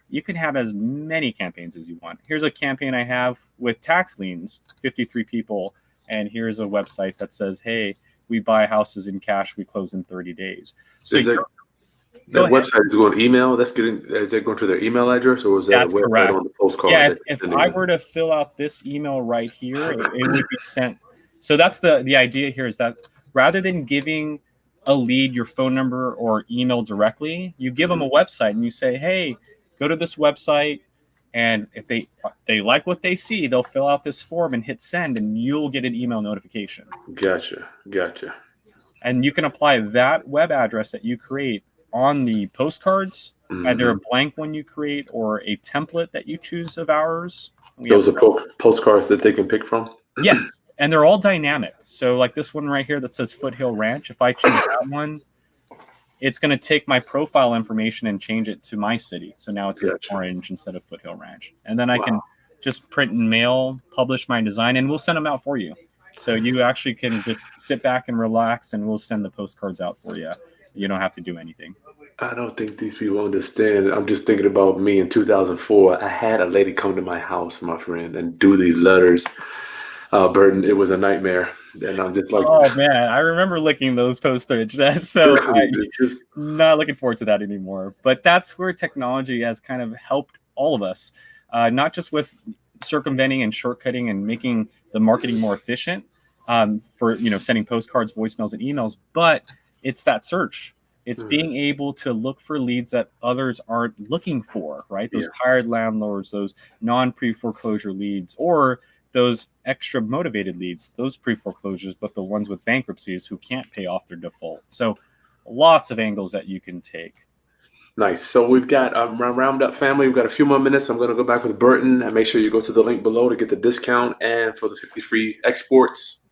you can have as many campaigns as you want. Here's a campaign I have with tax liens, 53 people. And here's a website that says, hey, we buy houses in cash, we close in 30 days. So that website is going to email? Is that going to their email address, or is that That's a website correct. on the postcard? Yeah, if I were to fill out this email right here, it would be sent. So that's the idea here, is that rather than giving a lead your phone number or email directly, you give them a website and you say, hey, go to this website, and if they like what they see, they'll fill out this form and hit send, and you'll get an email notification. Gotcha. And you can apply that web address that you create on the postcards, either a blank one you create or a template that you choose of ours. Those are postcards that they can pick from? Yes, and they're all dynamic. So like this one right here that says Foothill Ranch, if I choose that one, it's going to take my profile information and change it to my city. So now it says Orange instead of Foothill Ranch. And then I can just print and mail, publish my design, and we'll send them out for you. So you actually can just sit back and relax, and we'll send the postcards out for you. You don't have to do anything. I don't think these people understand. I'm just thinking about me in 2004. I had a lady come to my house, my friend, and do these letters. Burton, it was a nightmare. And I'm just like, oh man, I remember licking those postage. So I'm not looking forward to that anymore. But that's where technology has kind of helped all of us, not just with circumventing and shortcutting and making the marketing more efficient for sending postcards, voicemails, and emails, but it's that search. It's being able to look for leads that others aren't looking for, right? Those tired landlords, those non-pre-foreclosure leads, or those extra motivated leads, those pre-foreclosures, but the ones with bankruptcies who can't pay off their default. So lots of angles that you can take. Nice. So we've got round up family. We've got a few more minutes. I'm going to go back with Burton and make sure you go to the link below to get the discount and for the 50 free exports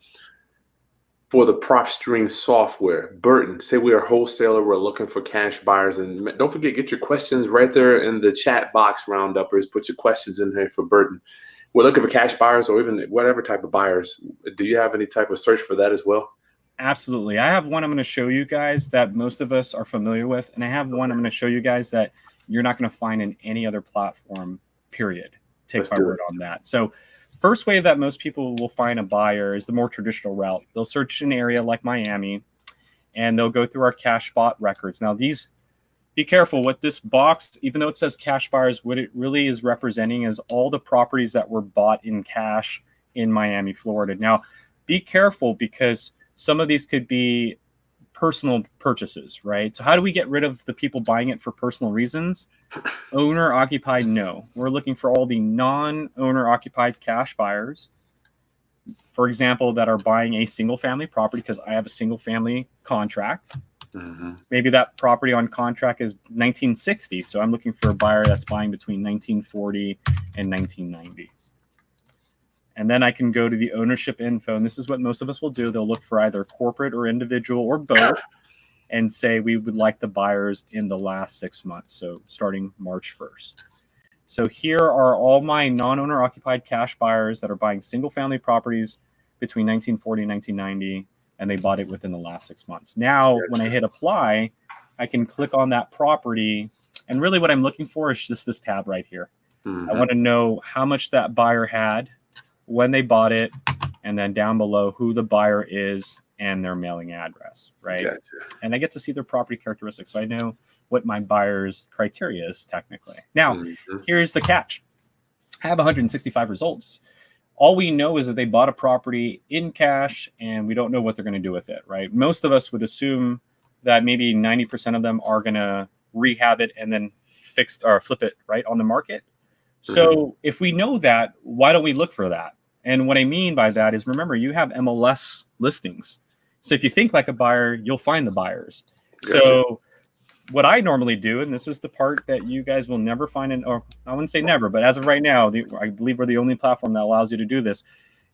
for the PropStream software. Burton, say we are a wholesaler. We're looking for cash buyers. And don't forget, get your questions right there in the chat box, rounduppers. Put your questions in here for Burton. We're looking for cash buyers or even whatever type of buyers. Do you have any type of search for that as well? Absolutely. I have one I'm going to show you guys that most of us are familiar with. And I have one I'm going to show you guys that you're not going to find in any other platform, period. Take my word on that. So first way that most people will find a buyer is the more traditional route. They'll search an area like Miami, and they'll go through our cash bought records. Now, these, be careful with this box, even though it says cash buyers, what it really is representing is all the properties that were bought in cash in Miami, Florida. Now, be careful because some of these could be personal purchases, right? So how do we get rid of the people buying it for personal reasons? Owner occupied, no. We're looking for all the non-owner occupied cash buyers, for example, that are buying a single family property because I have a single family contract. Maybe that property on contract is 1960. So I'm looking for a buyer that's buying between 1940 and 1990. And then I can go to the ownership info. And this is what most of us will do. They'll look for either corporate or individual or both and say we would like the buyers in the last 6 months. So starting March 1st. So here are all my non-owner occupied cash buyers that are buying single family properties between 1940 and 1990. And they bought it within the last 6 months. Now, when I hit apply, I can click on that property. And really what I'm looking for is just this tab right here. I want to know how much that buyer had, when they bought it, and then down below who the buyer is and their mailing address, right? Gotcha. And I get to see their property characteristics. So I know what my buyer's criteria is technically. Now, here's the catch. I have 165 results. All we know is that they bought a property in cash and we don't know what they're going to do with it, right? Most of us would assume that maybe 90% of them are going to rehab it and then fix or flip it right on the market. So if we know that, why don't we look for that? And what I mean by that is, remember, you have MLS listings. So if you think like a buyer, you'll find the buyers. Gotcha. So what I normally do, and this is the part that you guys will never find in, or I wouldn't say never, but as of right now, I believe we're the only platform that allows you to do this.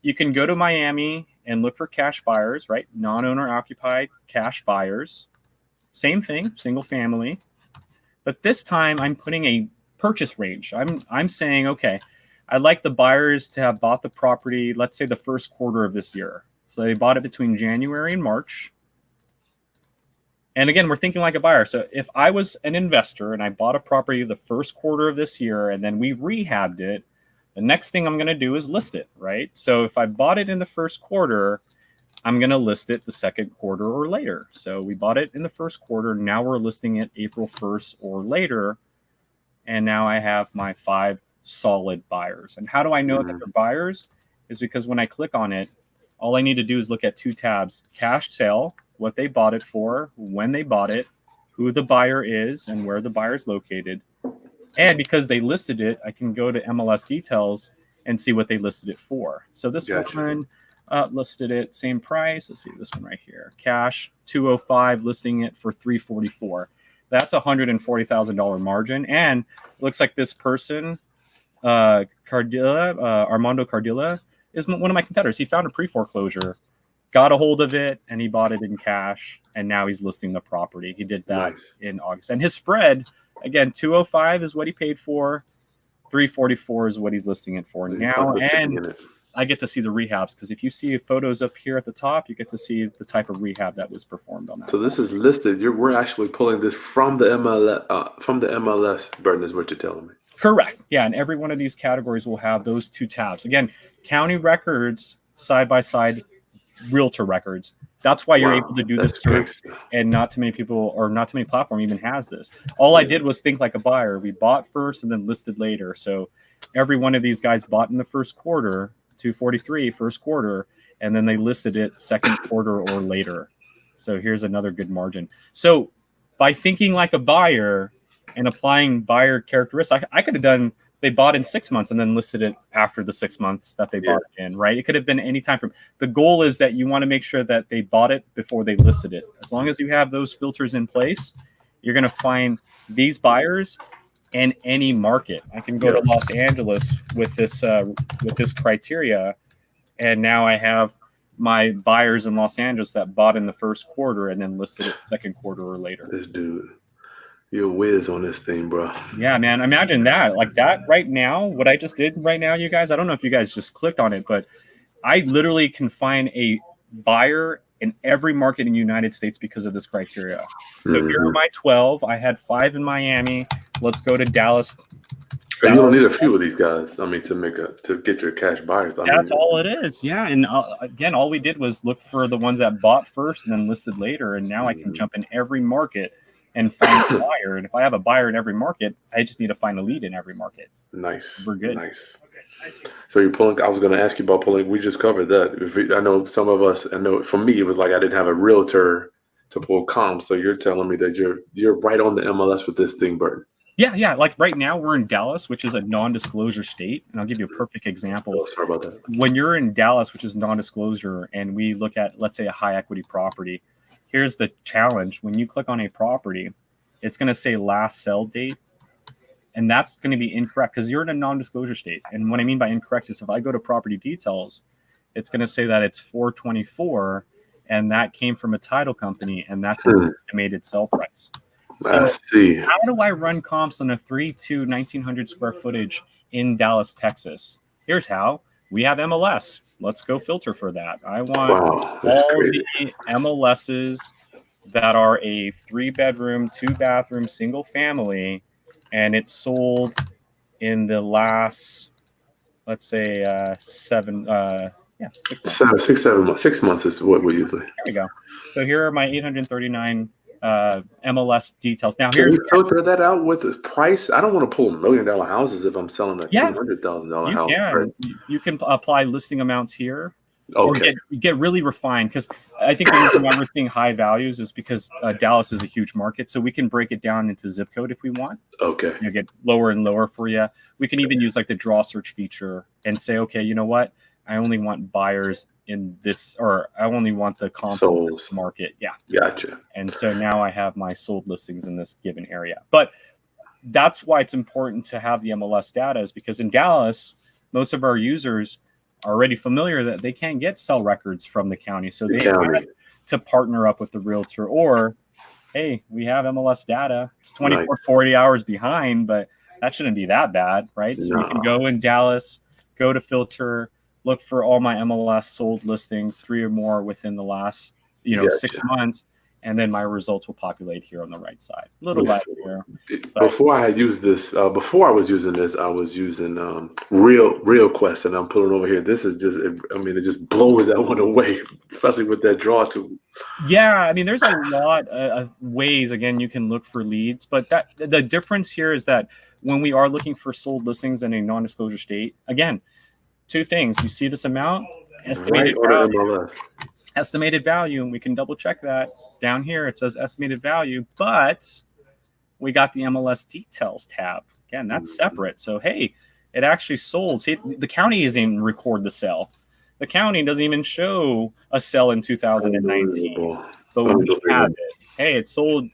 You can go to Miami and look for cash buyers, right? Non-owner occupied cash buyers. Same thing, single family. But this time I'm putting a purchase range. I'm saying, okay, I'd like the buyers to have bought the property, let's say the first quarter of this year. So they bought it between January and March. And again, we're thinking like a buyer. So if I was an investor and I bought a property the first quarter of this year and then we rehabbed it, the next thing I'm going to do is list it, right? So if I bought it in the first quarter, I'm going to list it the second quarter or later. So we bought it in the first quarter. Now we're listing it April 1st or later. And now I have my 5 solid buyers. And how do I know that they're buyers? Is because when I click on it, all I need to do is look at 2 tabs: cash sale, what they bought it for, when they bought it, who the buyer is, and where the buyer is located. And because they listed it, I can go to MLS details and see what they listed it for. So this one listed it same price. Let's see this one right here. Cash $205, listing it for $344. That's $140,000 margin. And it looks like this person, Armando Cardilla, is one of my competitors. He found a pre-foreclosure, got a hold of it, and he bought it in cash, and now he's listing the property. He did that in August. And his spread, again, $205 is what he paid for. 344 is what he's listing it for now. And I get to see the rehabs, because if you see photos up here at the top, you get to see the type of rehab that was performed on that. So this is listed. We're actually pulling this from the MLS, Burton, is what you're telling me. Correct. Yeah, and every one of these categories will have those two tabs. Again, county records side by side, realtor records. That's why you're able to do this search, and not too many people or not too many platform even has this. All I did was think like a buyer. We bought first and then listed later. So every one of these guys bought in the first quarter, 243 first quarter, and then they listed it second quarter or later. So here's another good margin. So by thinking like a buyer and applying buyer characteristics, I could have done, they bought in 6 months and then listed it after the 6 months that they bought it in, right? It could have been any time from. The goal is that you want to make sure that they bought it before they listed it. As long as you have those filters in place, you're going to find these buyers in any market. I can go to Los Angeles with this criteria, and now I have my buyers in Los Angeles that bought in the first quarter and then listed it second quarter or later. This dude, you're a whiz on this thing, bro. Yeah, man. Imagine that. Like that right now, what I just did right now, you guys, I don't know if you guys just clicked on it, but I literally can find a buyer in every market in the United States because of this criteria. So here are my 12. I had 5 in Miami. Let's go to Dallas. You don't need a few of these guys. I mean, to get your cash buyers. That's all it is. Yeah. And again, all we did was look for the ones that bought first and then listed later. And now I can jump in every market and find a buyer. And if I have a buyer in every market, I just need to find a lead in every market. Nice. We're good. Nice. So you're pulling. I was going to ask you about pulling. We just covered that. I know some of us. I know for me, it was like I didn't have a realtor to pull comps. So you're telling me that you're right on the MLS with this thing, Burton. Yeah. Like right now, we're in Dallas, which is a non-disclosure state, and I'll give you a perfect example. Oh, sorry about that. When you're in Dallas, which is non-disclosure, and we look at, let's say, a high equity property. Here's the challenge: when you click on a property, it's going to say last sell date. And that's going to be incorrect because you're in a non-disclosure state. And what I mean by incorrect is if I go to property details, it's going to say that it's 424, and that came from a title company, and that's an estimated sell price. So I see. How do I run comps on a 1900 square footage in Dallas, Texas? Here's how. We have MLS. Let's go filter for that. I want all the MLSs that are a 3-bedroom, 2-bathroom, single family, and it's sold in the last, let's say, 7 months. 6 months is what we usually. There we go. So here are my 839 MLS details. Now, can you filter that out with the price? I don't want to pull $1 million houses if I'm selling a $200,000 house. Right? You can apply listing amounts here. Okay. Or get really refined, because I think the reason why we're seeing high values is because Dallas is a huge market, so we can break it down into zip code if we want. Okay. Get lower and lower for you. We can even use like the draw search feature and say, okay, you know what? I only want buyers in this, or I only want the comps in this market. Yeah. Gotcha. And so now I have my sold listings in this given area. But that's why it's important to have the MLS data, is because in Dallas, most of our users are already familiar that they can't get sell records from the county. So they have to partner up with the realtor, or, hey, we have MLS data. It's 24, 40 hours behind, but that shouldn't be that bad, right? So you can go in Dallas, go to filter, look for all my MLS sold listings, 3 or more within the last, 6 months. And then my results will populate here on the right side. A little bit here. Before I used this, before I was using this, I was using Real Quest, and I'm pulling over here. This is just, it just blows that one away, especially with that draw tool. Yeah, there's a lot of ways, again, you can look for leads. But the difference here is that when we are looking for sold listings in a non-disclosure state, again, 2 things. You see this amount, estimated value. Estimated value, and we can double check that. Down here, it says estimated value, but we got the MLS details tab. Again, that's separate. So, hey, it actually sold. See, the county doesn't even record the sale. The county doesn't even show a sell in 2019. But we have it. Hey, it sold,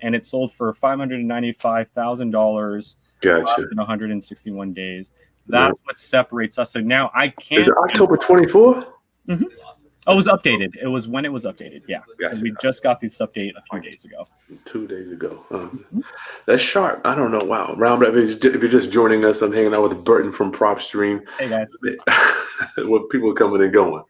and it sold for $595,000 in 161 days. That's what separates us. So now I can't. Is it October 24? Mm-hmm. Oh, it was updated. It was when it was updated. Yeah. Gotcha. So we just got this update a few days ago. 2 days ago. That's sharp. I don't know. Wow. Round up. If you're just joining us, I'm hanging out with Burton from PropStream. Hey guys. With people coming and going.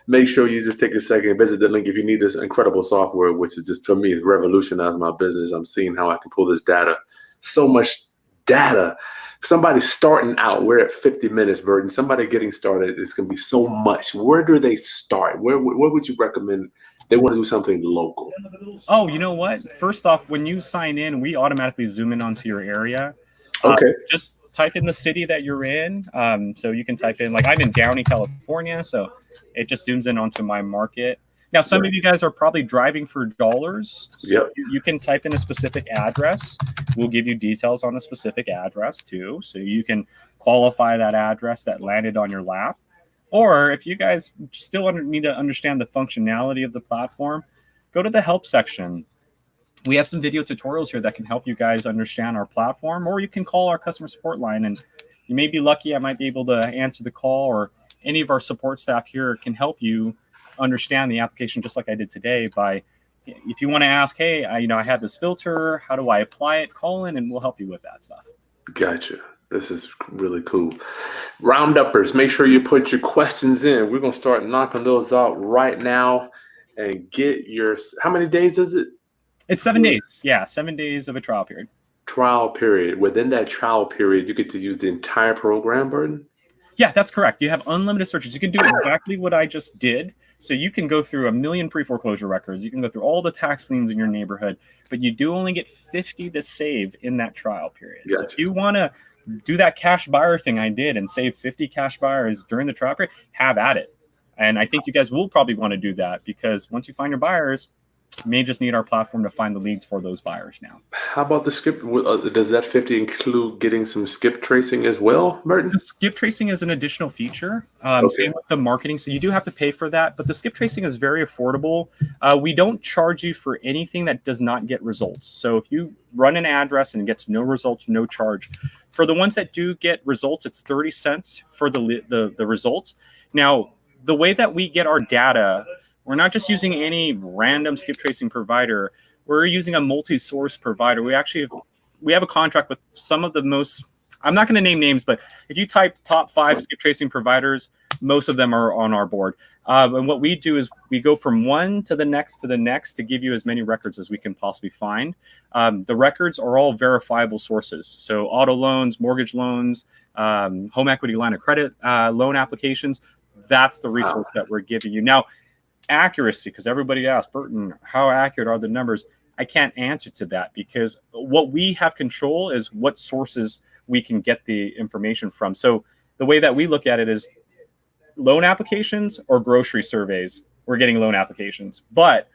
Make sure you just take a second and visit the link if you need this incredible software, which is just, for me, it's revolutionized my business. I'm seeing how I can pull this data. So much data. Somebody starting out, we're at 50 minutes, Burton. Somebody getting started, it's going to be so much. Where do they start? Where would you recommend they want to do something local? Oh, you know what? First off, when you sign in, we automatically zoom in onto your area. Okay. Just type in the city that you're in. So you can type in, like, I'm in Downey, California, so it just zooms in onto my market. Now, some of you guys are probably driving for dollars. So you can type in a specific address. We'll give you details on a specific address too. So you can qualify that address that landed on your lap. Or if you guys still need to understand the functionality of the platform, go to the help section. We have some video tutorials here that can help you guys understand our platform, or you can call our customer support line, and you may be lucky I might be able to answer the call, or any of our support staff here can help you understand the application just like I did today. By, if you want to ask, hey, I have this filter, how do I apply it? Call in and we'll help you with that stuff. Gotcha. This is really cool. Round-uppers, make sure you put your questions in. We're going to start knocking those out right now and get your, how many days is it? It's 7 days. Yeah, 7 days of a trial period. Trial period. Within that trial period, you get to use the entire program, Burton? Yeah, that's correct. You have unlimited searches. You can do exactly what I just did. So you can go through 1 million pre-foreclosure records. You can go through all the tax liens in your neighborhood, but you do only get 50 to save in that trial period. Gotcha. So if you want to do that cash buyer thing I did and save 50 cash buyers during the trial period, have at it. And I think you guys will probably want to do that, because once you find your buyers, you may just need our platform to find the leads for those buyers now. How about the skip? Does that 50 include getting some skip tracing as well, Burton? The skip tracing is an additional feature. Same with the marketing. So you do have to pay for that, but the skip tracing is very affordable. We don't charge you for anything that does not get results. So if you run an address and it gets no results, no charge. For the ones that do get results, it's 30 cents for the results. Now, the way that we get our data, we're not just using any random skip tracing provider. We're using a multi-source provider. We have a contract with some of the most, I'm not going to name names, but if you type top 5 skip tracing providers, most of them are on our board. And what we do is we go from one to the next to give you as many records as we can possibly find. The records are all verifiable sources. So auto loans, mortgage loans, home equity line of credit loan applications. That's the resource that we're giving you. Now, accuracy, because everybody asks, Burton, how accurate are the numbers? I can't answer to that, because what we have control is what sources we can get the information from. So the way that we look at it is loan applications or grocery surveys, we're getting loan applications. But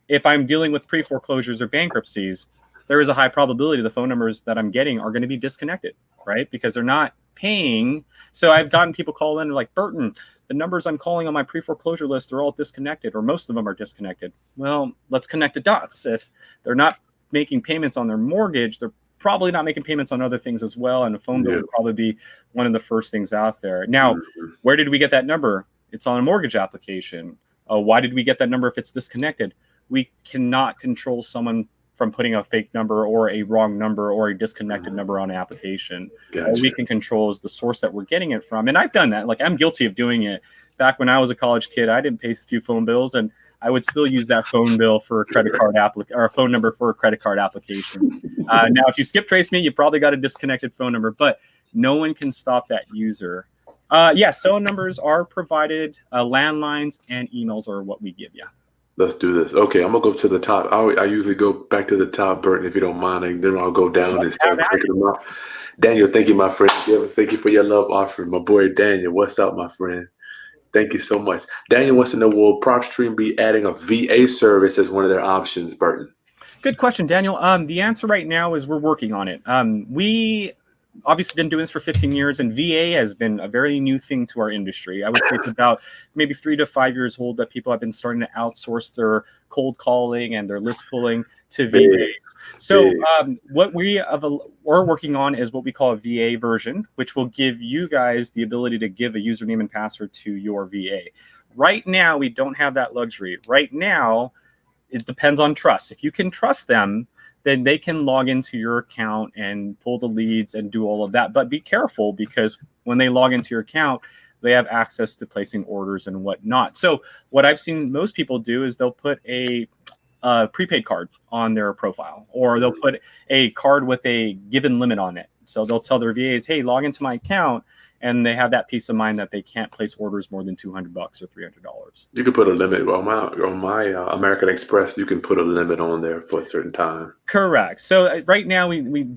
if I'm dealing with pre-foreclosures or bankruptcies, there is a high probability the phone numbers that I'm getting are going to be disconnected, right? Because they're not paying. So I've gotten people call in like, Burton, the numbers I'm calling on my pre-foreclosure list, they're all disconnected, or most of them are disconnected. Well, let's connect the dots. If they're not making payments on their mortgage, they're probably not making payments on other things as well. And the phone bill would probably be one of the first things out there. Now, where did we get that number? It's on a mortgage application. Why did we get that number if it's disconnected? We cannot control someone from putting a fake number or a wrong number or a disconnected number on an application. Gotcha. All we can control is the source that we're getting it from. And I've done that. Like, I'm guilty of doing it. Back when I was a college kid, I didn't pay a few phone bills, and I would still use that phone bill for a credit card or a phone number for a credit card application. Now, if you skip trace me, you probably got a disconnected phone number, but no one can stop that user. Cell numbers are provided. Landlines and emails are what we give you. Let's do this. Okay, I'm gonna go to the top. I usually go back to the top, Burton, if you don't mind, and then I'll go down and start picking them up. Daniel, thank you, my friend. Thank you for your love offering. My boy Daniel, what's up, my friend? Thank you so much. Daniel wants to know, will PropStream be adding a VA service as one of their options, Burton? Good question, Daniel. The answer right now is we're working on it. We obviously been doing this for 15 years, and VA has been a very new thing to our industry. I would say it's about maybe 3 to 5 years old that people have been starting to outsource their cold calling and their list pulling to VAs. So what we are working on is what we call a VA version, which will give you guys the ability to give a username and password to your VA. Right now, we don't have that luxury. Right now, it depends on trust. If you can trust them, then they can log into your account and pull the leads and do all of that. But be careful, because when they log into your account, they have access to placing orders and whatnot. So what I've seen most people do is they'll put a prepaid card on their profile, or they'll put a card with a given limit on it. So they'll tell their VAs, hey, log into my account, and they have that peace of mind that they can't place orders more than $200 or $300. You can put a limit on my American Express. You can put a limit on there for a certain time. Correct. So right now we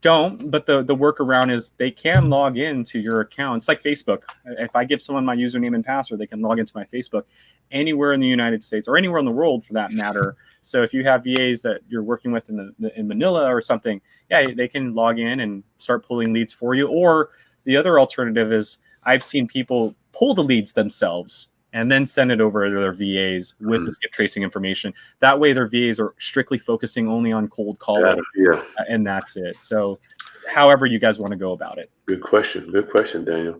don't, but the workaround is they can log into your account. It's like Facebook. If I give someone my username and password, they can log into my Facebook anywhere in the United States or anywhere in the world for that matter. So if you have VAs that you're working with in Manila or something, yeah, they can log in and start pulling leads for you. Or the other alternative is I've seen people pull the leads themselves and then send it over to their VAs with the skip tracing information. That way their VAs are strictly focusing only on cold calling, and that's it. So however you guys want to go about it. Good question. Good question, Daniel.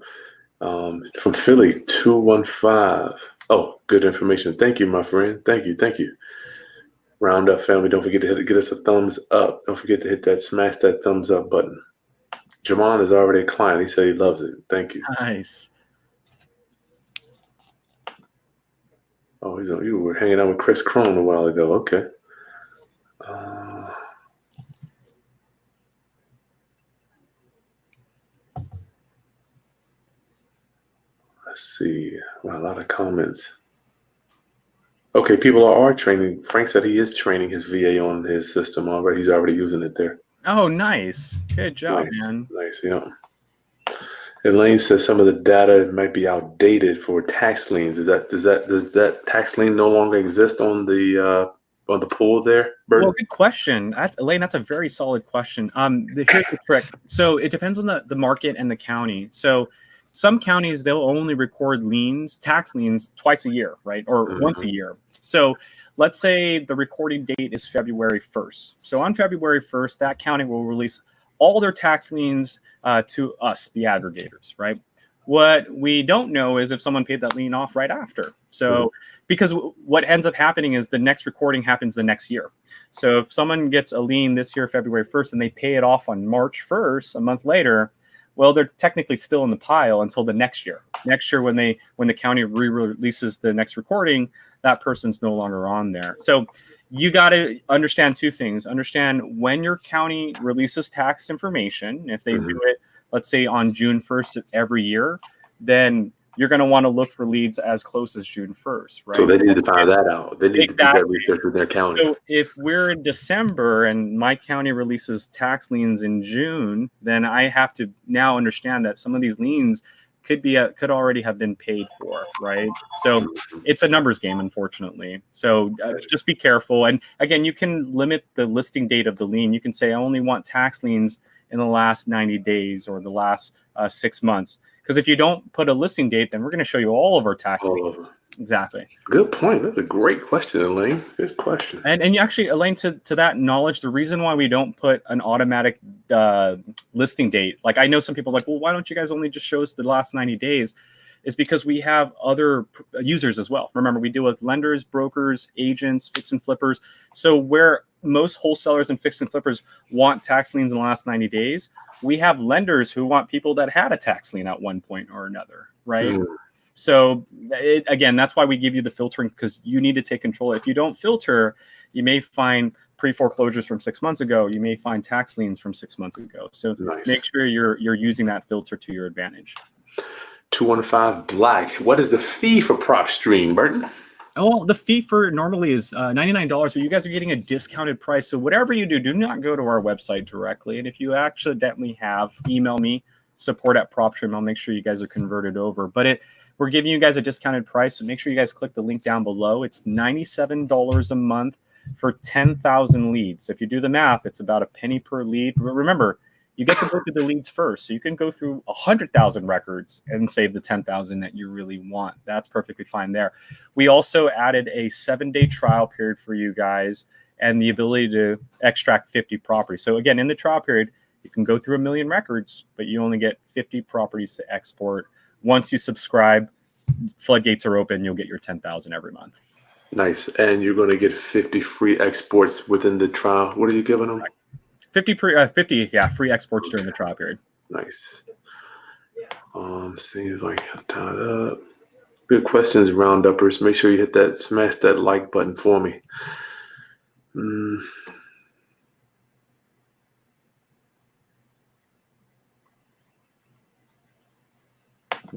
From Philly, 215. Oh, good information. Thank you, my friend. Thank you. Thank you. Round up, family. Don't forget to get us a thumbs up. Don't forget to smash that thumbs up button. Jamon is already a client. He said he loves it. Thank you. Nice. Oh, you were hanging out with Chris Crone a while ago. Okay. Let's see. Wow, a lot of comments. Okay, people are training. Frank said he is training his VA on his system already. He's already using it there. Oh, nice. Good job, man. Nice, yeah. Elaine says some of the data might be outdated for tax liens. Does that tax lien no longer exist on the pool there, Burton? Well, good question, Elaine. That's a very solid question. Here's the trick. So it depends on the market and the county. So some counties, they'll only record tax liens twice a year, right, or once a year. So let's say the recording date is February 1st. So on February 1st, that county will release all their tax liens to us, the aggregators, right? What we don't know is if someone paid that lien off right after. So because what ends up happening is the next recording happens the next year. So if someone gets a lien this year, February 1st, and they pay it off on March 1st, a month later, well, they're technically still in the pile until the next year. Next year, when the county re-releases the next recording, that person's no longer on there. So you got to understand two things. Understand when your county releases tax information. If they do it, let's say on June 1st of every year, then you're going to want to look for leads as close as June 1st, right? So they need to find that out. They need to do that research with their county. So if we're in December and my county releases tax liens in June, then I have to now understand that some of these liens could already have been paid for, right? So it's a numbers game, unfortunately. So just be careful. And again, you can limit the listing date of the lien. You can say, I only want tax liens in the last 90 days or the last 6 months. Because if you don't put a listing date, then we're going to show you all of our tax liens. Exactly. Good point. That's a great question, Elaine. Good question. And you actually, Elaine, to that knowledge, the reason why we don't put an automatic listing date, like I know some people are like, well, why don't you guys only just show us the last 90 days? Is because we have other users as well. Remember, we deal with lenders, brokers, agents, fix and flippers. So where most wholesalers and fix and flippers want tax liens in the last 90 days, we have lenders who want people that had a tax lien at one point or another, right? So again, that's why we give you the filtering, because you need to take control. If you don't filter, you may find pre-foreclosures from 6 months ago. You may find tax liens from 6 months ago. So make sure you're using that filter to your advantage. 215 Black. What is the fee for PropStream, Burton? Oh, the fee for normally is $99, but you guys are getting a discounted price. So whatever you do not go to our website directly. And if you accidentally email me, support@PropStream. I'll make sure you guys are converted over. But we're giving you guys a discounted price. So make sure you guys click the link down below. It's $97 a month for 10,000 leads. So if you do the math, it's about a penny per lead. Remember, you get to go through the leads first. So you can go through 100,000 records and save the 10,000 that you really want. That's perfectly fine there. We also added a 7-day trial period for you guys and the ability to extract 50 properties. So again, in the trial period, you can go through 1 million records, but you only get 50 properties to export. Once you subscribe, floodgates are open, you'll get your 10,000 every month. Nice. And you're going to get 50 free exports within the trial. What are you giving them? 50 free exports during the trial period. Nice. Seems like I'm tied up. Good questions, rounduppers. Make sure you hit that, smash that like button for me.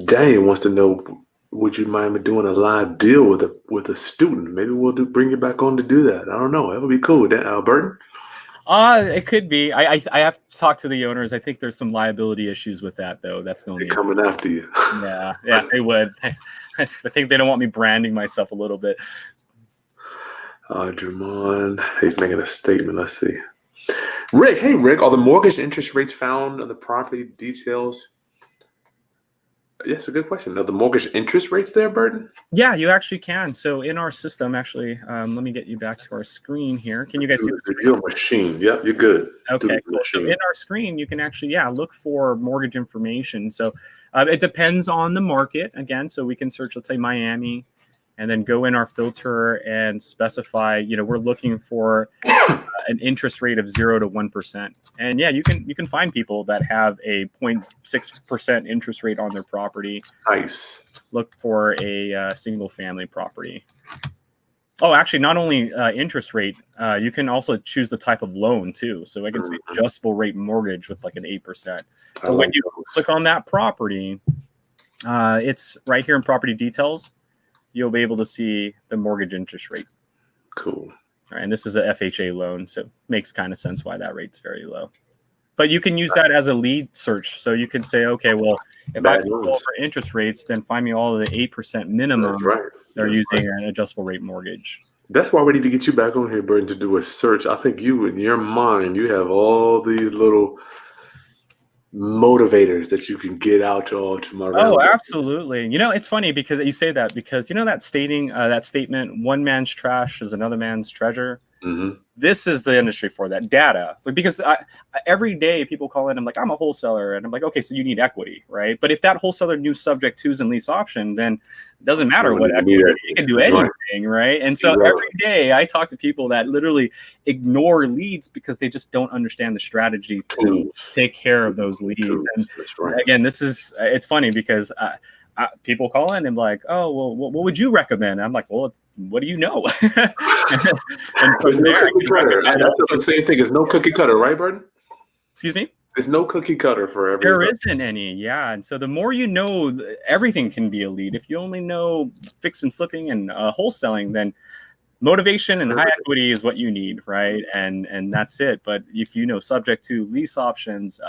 Daniel wants to know, would you mind me doing a live deal with a student? Maybe we'll bring you back on to do that. I don't know. That would be cool. Burton? It could be. I have to talk to the owners. I think there's some liability issues with that, though. That's the only. They're coming after you. Yeah, they would. I think they don't want me branding myself a little bit. Drummond, he's making a statement. Let's see. Rick, hey Rick, are the mortgage interest rates found on the property details? Yes, a good question. Are the mortgage interest rates there, Burton? Yeah, you actually can. So in our system, actually, let me get you back to our screen here. Can you guys see the screen? Your machine. Yep, you're good. Okay, cool. So in our screen, you can actually, look for mortgage information. So it depends on the market, again. So we can search, let's say, Miami, and then go in our filter and specify, we're looking for an interest rate of 0 to 1%. And yeah, you can find people that have a 0.6% interest rate on their property. Nice. Look for a single family property. Oh, actually, not only interest rate, you can also choose the type of loan too. So I can say adjustable rate mortgage with like an 8%. So when you click on that property, it's right here in property details. You'll be able to see the mortgage interest rate. Cool. All right, and this is a FHA loan, so it makes kind of sense why that rate's very low. But you can use that as a lead search. So you can say, okay, well, if I go over interest rates, then find me all of the 8% minimum. They're using an adjustable rate mortgage. That's why we need to get you back on here, Burton, to do a search. I think you, in your mind, you have all these little motivators that you can get out to my Oh, absolutely. It's funny because you say that because that statement, one man's trash is another man's treasure. Mm-hmm. This is the industry for that data. But because every day people call in, I'm like, I'm a wholesaler. And I'm like, okay, so you need equity, right? But if that wholesaler knew subject twos and lease option, then it doesn't matter what equity, you can do anything, right? And so every day I talk to people that literally ignore leads because they just don't understand the strategy to take care of those leads. And again, it's funny because people call in and like, oh, well, what would you recommend? I'm like, well, what do you know? And there's no cookie cutter. That's the same thing. There's no cookie cutter, right, Burton? Excuse me? There's no cookie cutter for everyone. There isn't any, yeah. And so the more you know, everything can be a lead. If you only know fix and flipping and wholesaling, then motivation and high equity is what you need, right? And that's it. But if you know subject to lease options,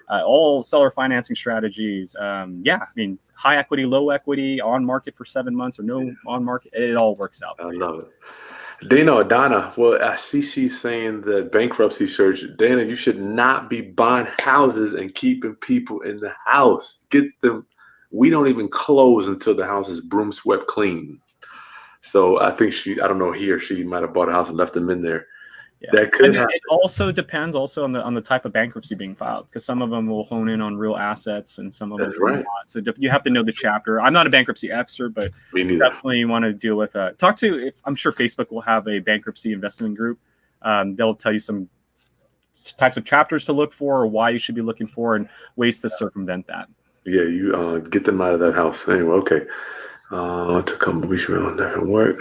all seller financing strategies, high equity, low equity, on market for 7 months or no on market, it all works out. I love it. Dana, well, I see she's saying the bankruptcy search. Dana, you should not be buying houses and keeping people in the house. Get them. We don't even close until the house is broom swept clean. So I think I don't know, he or she might have bought a house and left them in there. Yeah. That could happen. It also depends on the type of bankruptcy being filed, because some of them will hone in on real assets and some of them will not. So you have to know the chapter. I'm not a bankruptcy expert, but definitely you want to deal with I'm sure Facebook will have a bankruptcy investment group. They'll tell you some types of chapters to look for or why you should be looking for and ways to circumvent that. Yeah, you get them out of that house. Anyway, okay. To come weeks around different work.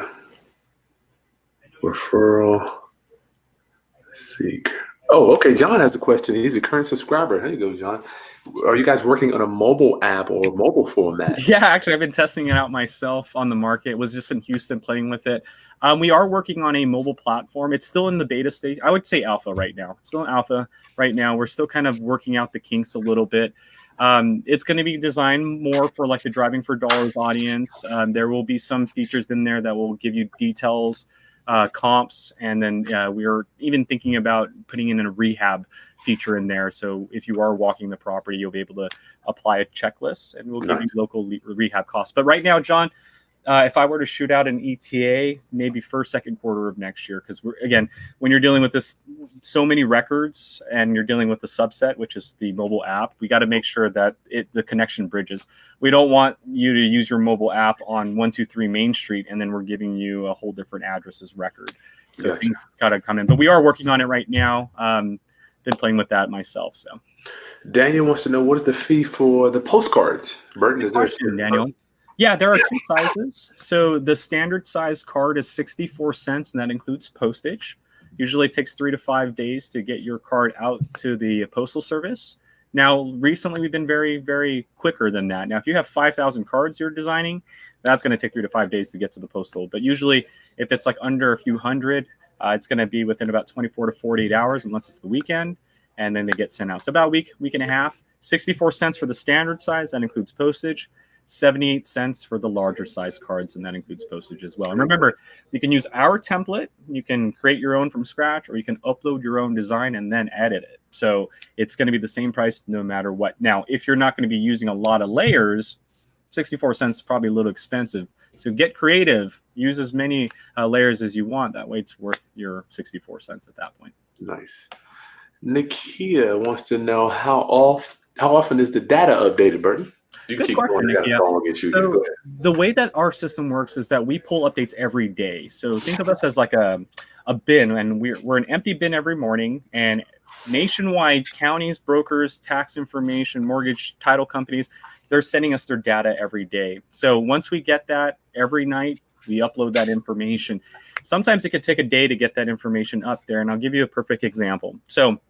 Referral. Seek. Oh, okay. John has a question. He's a current subscriber. There you go, John. Are you guys working on a mobile app or a mobile format? Yeah, actually, I've been testing it out myself on the market. Was just in Houston playing with it. We are working on a mobile platform. It's still in the beta stage. I would say alpha right now. It's still in alpha right now. We're still kind of working out the kinks a little bit. It's going to be designed more for like the driving for dollars audience. There will be some features in there that will give you details, comps, and then we are even thinking about putting in a rehab feature in there. So if you are walking the property, you'll be able to apply a checklist and we'll give you local rehab costs. But right now, John, if I were to shoot out an ETA, maybe first, second quarter of next year, because again, when you're dealing with this, so many records, and you're dealing with the subset, which is the mobile app, we got to make sure that the connection bridges. We don't want you to use your mobile app on 123 Main Street, and then we're giving you a whole different address as record. So Gotcha. things got to come in, but we are working on it right now. Been playing with that myself. So Daniel wants to know, what is the fee for the postcards? Burton, is there a question, Daniel? Yeah, there are two sizes. So the standard size card is 64 cents, and that includes postage. Usually it takes 3 to 5 days to get your card out to the postal service. Now, recently we've been very, very quicker than that. Now, if you have 5,000 cards you're designing, that's going to take 3 to 5 days to get to the postal. But usually if it's like under a few hundred, it's going to be within about 24 to 48 hours, unless it's the weekend, and then they get sent out. So about a week and a half. 64 cents for the standard size, that includes postage. 78 cents for the larger size cards, and that includes postage as well. And remember, you can use our template, you can create your own from scratch, or you can upload your own design and then edit it. So it's going to be the same price no matter what. Now, if you're not going to be using a lot of layers, 64 cents is probably a little expensive. So get creative, use as many layers as you want. That way it's worth your 64 cents at that point. Nice. Nikia wants to know, how often is the data updated, Burton? You Good keep question, going. Nikia. So So the way that our system works is that we pull updates every day. So think of us as like a bin, and we're an empty bin every morning, and nationwide, counties, brokers, tax information, mortgage, title companies, they're sending us their data every day. So once we get that every night, we upload that information. Sometimes it could take a day to get that information up there, and I'll give you a perfect example. So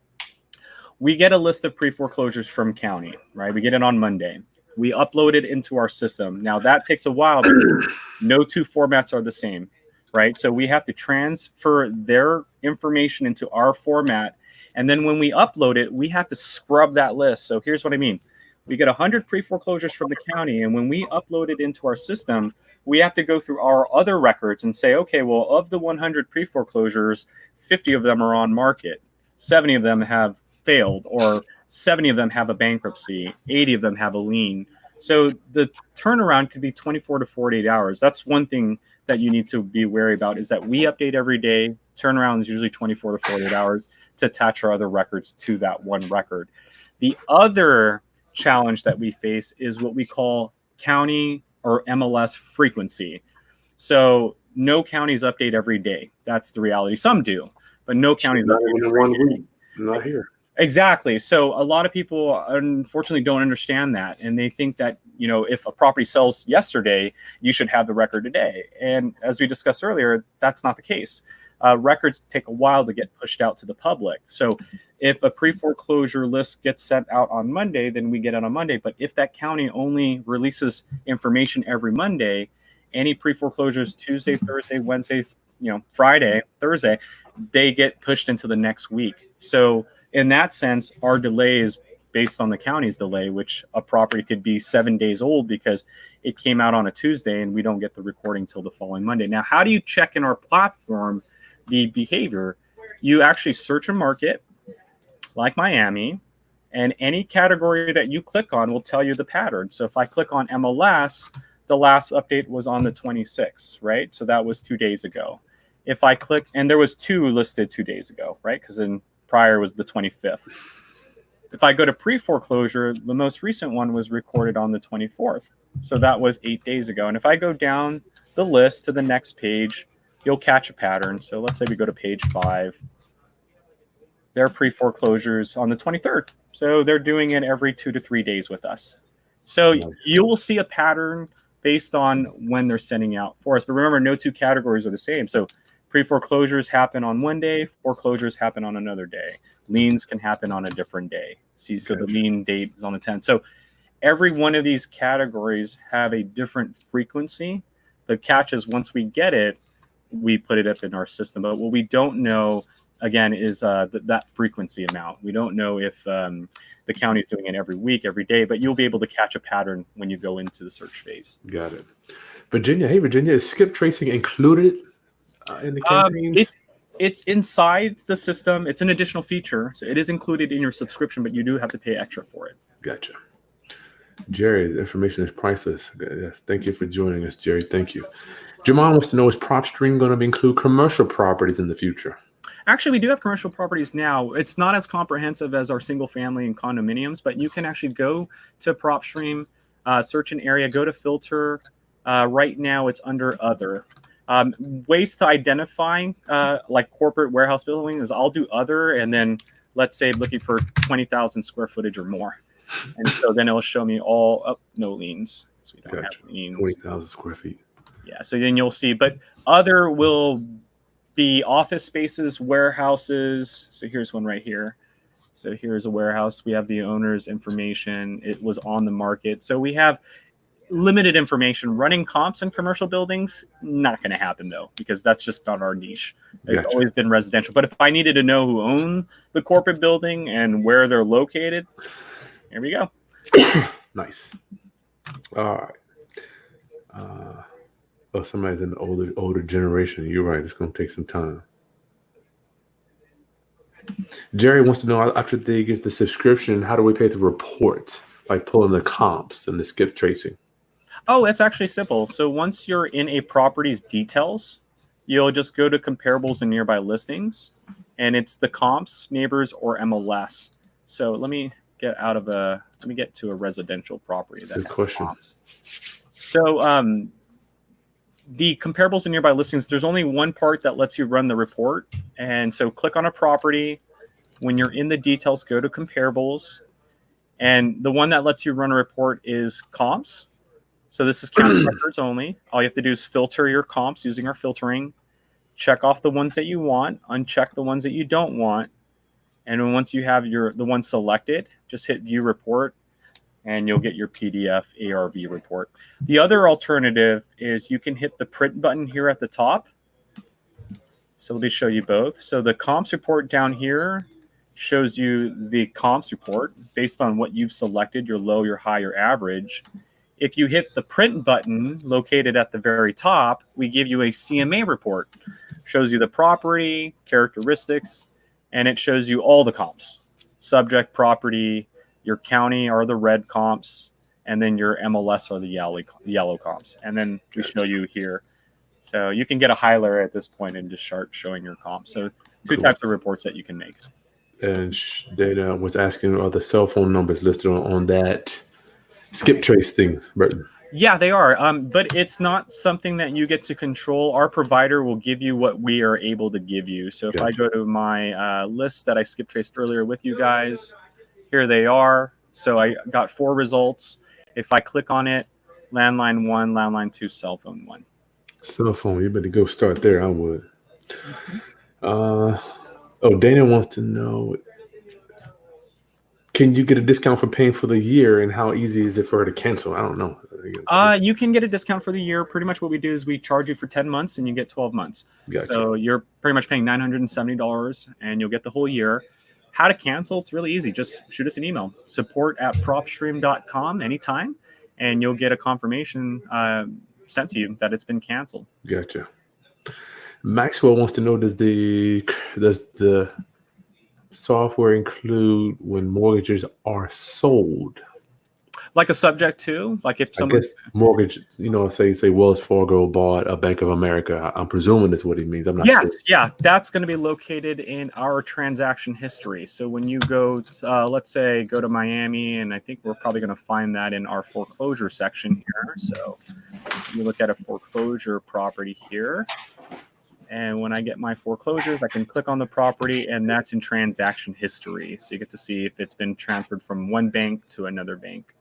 we get a list of pre-foreclosures from county, right? We get it on Monday. We upload it into our system. Now that takes a while because no two formats are the same, right? So we have to transfer their information into our format. And then when we upload it, we have to scrub that list. So here's what I mean. We get 100 pre-foreclosures from the county, and when we upload it into our system, we have to go through our other records and say, okay, well, of the 100 pre-foreclosures, 50 of them are on market, 70 of them have failed, or 70 of them have a bankruptcy, 80 of them have a lien. So the turnaround could be 24 to 48 hours. That's one thing that you need to be wary about, is that we update every day. Turnaround is usually 24 to 48 hours to attach our other records to that one record. The other challenge that we face is what we call county or MLS frequency. So no counties update every day. That's the reality. Some do, but no counties update every day. Not here. Exactly. So a lot of people unfortunately don't understand that, and they think that, you know, if a property sells yesterday, you should have the record today. And as we discussed earlier, that's not the case. Records take a while to get pushed out to the public. So if a pre-foreclosure list gets sent out on Monday, then we get it on Monday. But if that county only releases information every Monday, any pre-foreclosures Tuesday, Thursday, Wednesday, Friday, Thursday, they get pushed into the next week. So in that sense, our delay is based on the county's delay, which a property could be 7 days old because it came out on a Tuesday and we don't get the recording till the following Monday. Now, how do you check in our platform the behavior? You actually search a market like Miami, and any category that you click on will tell you the pattern. So if I click on MLS, the last update was on the 26th, right? So that was 2 days ago. If I click, and there was 2 listed 2 days ago, right? Because then prior was the 25th. If I go to pre-foreclosure, the most recent one was recorded on the 24th. So that was 8 days ago. And if I go down the list to the next page, you'll catch a pattern. So let's say we go to page 5. They're pre-foreclosures on the 23rd. So they're doing it every 2 to 3 days with us. So you will see a pattern based on when they're sending out for us. But remember, no two categories are the same. So pre-foreclosures happen on one day, foreclosures happen on another day. Liens can happen on a different day. See, so the lien date is on the 10th. So every one of these categories have a different frequency. The catch is once we get it, we put it up in our system. But what we don't know, again, is that frequency amount. We don't know if the county is doing it every week, every day, but you'll be able to catch a pattern when you go into the search phase. Got it. Virginia, hey, Virginia, is skip tracing included in the campaigns? It's inside the system. It's an additional feature. So it is included in your subscription, but you do have to pay extra for it. Gotcha. Jerry, the information is priceless. Yes, thank you for joining us, Jerry. Thank you. Jamal wants to know, is PropStream going to include commercial properties in the future? Actually, we do have commercial properties now. It's not as comprehensive as our single family and condominiums, but you can actually go to PropStream, search an area, go to filter. Right now, it's under other. Ways to identify like corporate warehouse building is I'll do other, and then let's say looking for 20,000 square footage or more. And so then it'll show me all, no liens. So we don't have liens. 20,000 square feet. Yeah, so then you'll see, but other will be office spaces, warehouses. So here's one right here. So here's a warehouse. We have the owner's information. It was on the market. So we have limited information. Running comps in commercial buildings, not going to happen though, because that's just not our niche. It's always been residential. But if I needed to know who owned the corporate building and where they're located, here we go. Nice. All right. Oh, somebody's in the older generation. You're right. It's going to take some time. Jerry wants to know, after they get the subscription, how do we pay the reports? Like pulling the comps and the skip tracing. Oh, it's actually simple. So once you're in a property's details, you'll just go to comparables and nearby listings, and it's the comps, neighbors, or MLS. So let me get to a residential property that has comps. So the comparables and nearby listings, there's only one part that lets you run the report. And so click on a property. When you're in the details, go to comparables. And the one that lets you run a report is comps. So this is county records only. All you have to do is filter your comps using our filtering. Check off the ones that you want, uncheck the ones that you don't want. And then once you have the one selected, just hit view report, and you'll get your PDF ARV report. The other alternative is you can hit the print button here at the top. So let me show you both. So the comps report down here shows you the comps report based on what you've selected, your low, your high, your average. If you hit the print button located at the very top, we give you a CMA report. Shows you the property, characteristics, and it shows you all the comps. Subject, property, your county are the red comps, and then your MLS are the yellow comps. And then we show you here. So you can get a highlighter at this point and just start showing your comps. So two types of reports that you can make. And Dana was asking, are the cell phone numbers listed on that skip trace thing, Burton? Yeah, they are. But it's not something that you get to control. Our provider will give you what we are able to give you. So if I go to my list that I skip traced earlier with you guys, here they are. So I got 4 results. If I click on it, landline 1, landline 2, cell phone 1. Cell phone, you better go start there. I would. Dana wants to know, can you get a discount for paying for the year, and how easy is it for her to cancel? I don't know. You can get a discount for the year. Pretty much what we do is we charge you for 10 months and you get 12 months. Gotcha. So you're pretty much paying $970 and you'll get the whole year. How to cancel? It's really easy. Just shoot us an email, support@propstream.com anytime, and you'll get a confirmation sent to you that it's been canceled. Gotcha. Maxwell wants to know, does the software include when mortgages are sold? Like a subject to, like if someone, I guess mortgage, say Wells Fargo bought a Bank of America. I'm presuming that's what he means. I'm not sure. Yeah, that's going to be located in our transaction history. So when you go, let's say, go to Miami, and I think we're probably going to find that in our foreclosure section here. So we look at a foreclosure property here. And when I get my foreclosures, I can click on the property, and that's in transaction history. So you get to see if it's been transferred from one bank to another bank.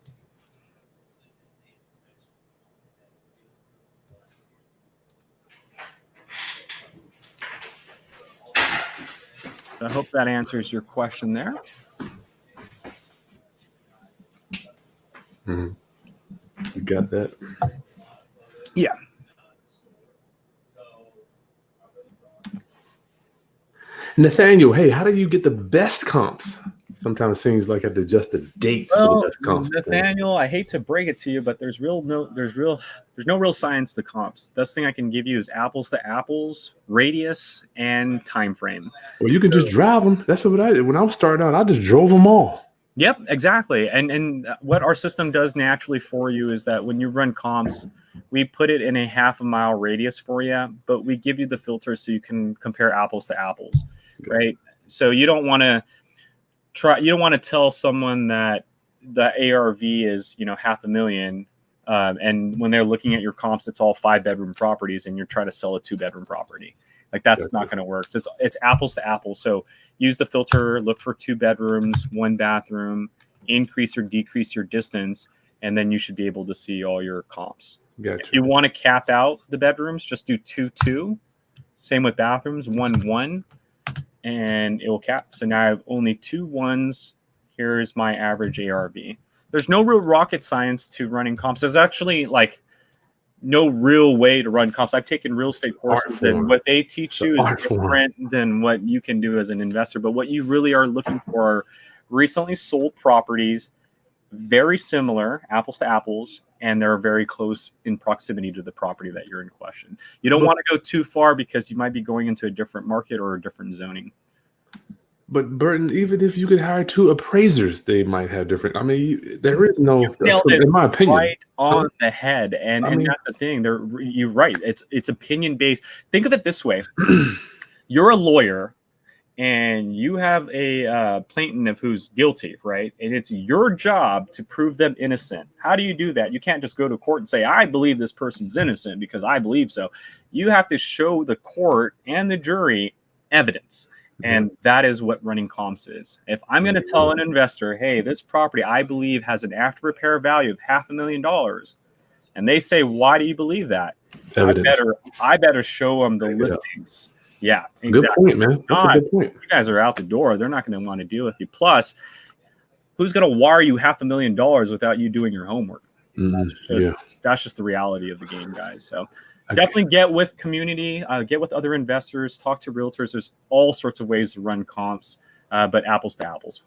So I hope that answers your question there. Mm-hmm. You got that? Yeah. Nathaniel, hey, how do you get the best comps? Sometimes it seems like I have to adjust the dates for the best comps. Nathaniel, I hate to break it to you, but there's no real science to comps. Best thing I can give you is apples to apples, radius, and time frame. Well, you can just drive them. That's what I did when I was starting out. I just drove them all. Yep, exactly. And what our system does naturally for you is that when you run comps, we put it in a half a mile radius for you, but we give you the filter so you can compare apples to apples, Gotcha. right? So you don't want to tell someone that the ARV is, $500,000, and when they're looking at your comps, it's all 5-bedroom properties, and you're trying to sell a 2-bedroom property. Like that's not going to work. So it's apples to apples. So use the filter, look for 2 bedrooms, 1 bathroom, increase or decrease your distance, and then you should be able to see all your comps. Gotcha. If you want to cap out the bedrooms, just do 2-2. Same with bathrooms, 1-1, and it will cap. So now I have only 2 1s. Here's my average ARV. There's no real rocket science to running comps. There's actually no real way to run comps. I've taken real estate courses, and what they teach you is different than what you can do as an investor. But what you really are looking for are recently sold properties, very similar, apples to apples, and they're very close in proximity to the property that you're in question. You don't want to go too far because you might be going into a different market or a different zoning. But Burton, even if you could hire 2 appraisers, they might have different. I mean, there is no, in my opinion, right on the head. And that's the thing. You're right. It's opinion based. Think of it this way: you're a lawyer, and you have a plaintiff who's guilty, right? And it's your job to prove them innocent. How do you do that? You can't just go to court and say, "I believe this person's innocent because I believe so." You have to show the court and the jury evidence. And that is what running comps is. If I'm going to tell an investor, hey, this property I believe has an after repair value of $500,000, and they say, why do you believe that? I better show them the listings. Yeah, exactly. Good point, man. That's a good point. You guys are out the door. They're not going to want to deal with you. Plus, who's going to wire you $500,000 without you doing your homework? That's just the reality of the game, guys. So definitely get with community, get with other investors, talk to realtors. There's all sorts of ways to run comps, but apples to apples.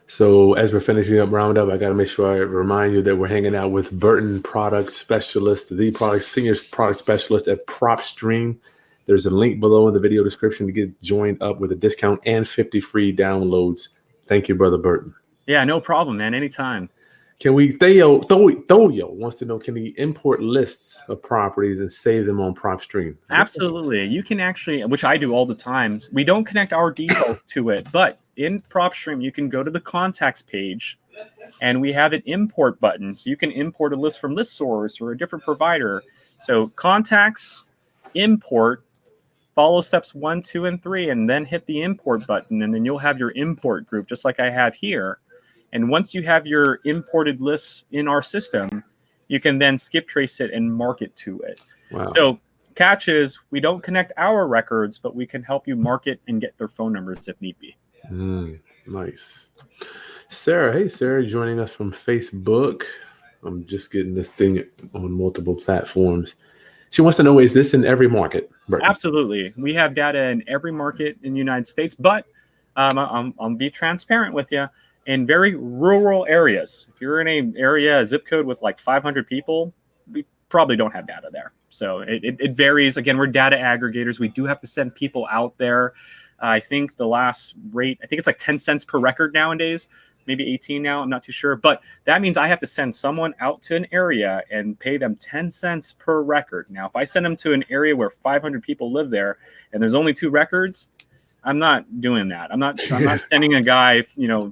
So as we're finishing up Roundup, I got to make sure I remind you that we're hanging out with Burton, product specialist, senior product specialist at PropStream. There's a link below in the video description to get joined up with a discount and 50 free downloads. Thank you, Brother Burton. Yeah, no problem, man. Anytime. Can we, Theo wants to know, can we import lists of properties and save them on PropStream? Absolutely. You can actually, which I do all the time. We don't connect our details to it, but in PropStream, you can go to the contacts page and we have an import button. So you can import a list from ListSource or a different provider. So contacts, import, follow steps 1, 2, and 3, and then hit the import button. And then you'll have your import group, just like I have here. And once you have your imported lists in our system, you can then skip trace it and market to it. Wow. So catch is we don't connect our records, but we can help you market and get their phone numbers if need be. Nice. Sarah, hey, Sarah, joining us from Facebook. I'm just getting this thing on multiple platforms. She wants to know, is this in every market? Absolutely. We have data in every market in the United States, but I'll be transparent with you. In very rural areas, if you're in a zip code with like 500 people, we probably don't have data there. So it varies. Again, we're data aggregators. We do have to send people out there. I think the last rate, I think it's like 10 cents per record nowadays, maybe 18 now. I'm not too sure. But that means I have to send someone out to an area and pay them 10 cents per record. Now, if I send them to an area where 500 people live there and there's only 2 records, I'm not doing that. I'm not sending a guy,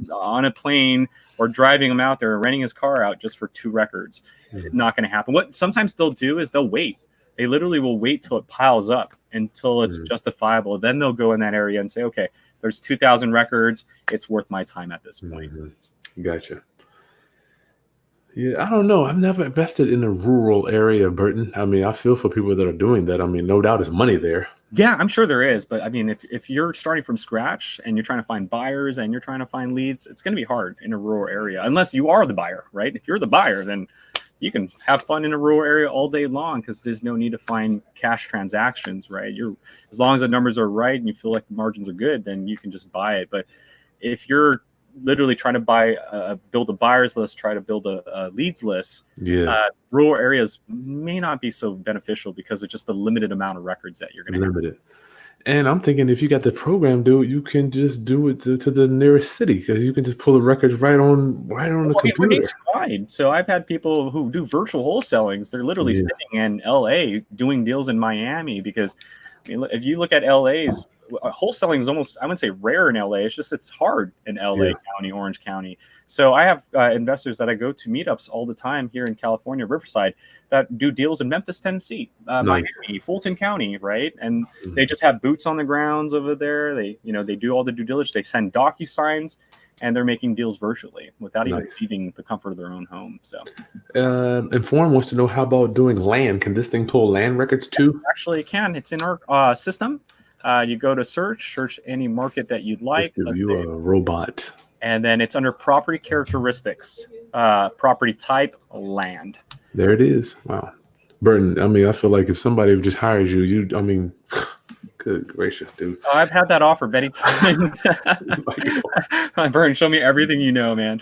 on a plane or driving him out there or renting his car out just for 2 records. It's not going to happen. What sometimes they'll do is they'll wait. They literally will wait till it piles up until it's justifiable. Then they'll go in that area and say, okay, there's 2,000 records. It's worth my time at this point. Gotcha. Yeah, I don't know. I've never invested in a rural area, Burton. I mean, I feel for people that are doing that. I mean, no doubt there's money there. Yeah, I'm sure there is. But I mean, if you're starting from scratch and you're trying to find buyers and you're trying to find leads, it's going to be hard in a rural area unless you are the buyer, right? If you're the buyer, then you can have fun in a rural area all day long because there's no need to find cash transactions, right? As long as the numbers are right and you feel like the margins are good, then you can just buy it. But if you're literally trying to build a buyer's list, try to build a leads list, rural areas may not be so beneficial because of just the limited amount of records that you're going to have. And I'm thinking if you got the program, dude, you can just do it to the nearest city because you can just pull the records right on the Well, I mean, we're computer. nationwide, so I've had people who do virtual wholesalings. They're literally Yeah, sitting in LA doing deals in Miami because, I mean, if you look at LA's wholesaling is almost, I wouldn't say rare in LA. It's just it's hard in LA yeah, County, Orange County. So I have investors that I go to meetups all the time here in California, Riverside, that do deals in Memphis, Tennessee, nice. Miami, Fulton County, right? And Mhm. they just have boots on the grounds over there. They, they do all the due diligence. They send DocuSigns, and they're making deals virtually without even Nice. leaving the comfort of their own home. So, Inform wants to know how about doing land? Can this thing pull land records yes, too? actually, it can. It's in our system. You go to search any market that you'd Let's like, do let's you say, a robot. and then it's under property characteristics, property type, land. There it is. Wow. Burton, I mean, I feel like if somebody just hires you, I mean, good gracious, dude. Oh, I've had that offer many times. Burn, show me everything you know, man.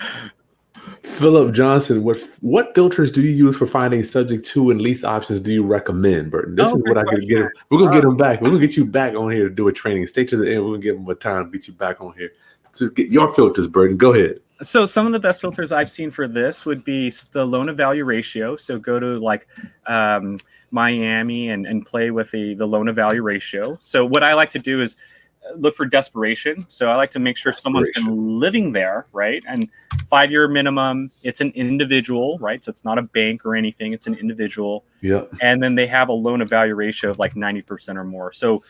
Philip Johnson, what filters do you use for finding subject to and lease options do you recommend, Burton? This Oh, is good what I could get question. him. We're gonna get him back. We're gonna get you back on here to do a training. Stay to the end. We're gonna give him a time to get you back on here to get your filters, Burton. Go ahead. So some of the best filters I've seen for this would be the loan to value ratio. So go to like Miami and play with the loan to value ratio. So what I like to do is look for desperation. So I like to make sure someone's been living there, right? And 5-year minimum. It's an individual, right? So it's not a bank or anything. It's an individual. Yep. And then they have a loan to value ratio of like 90% or more. So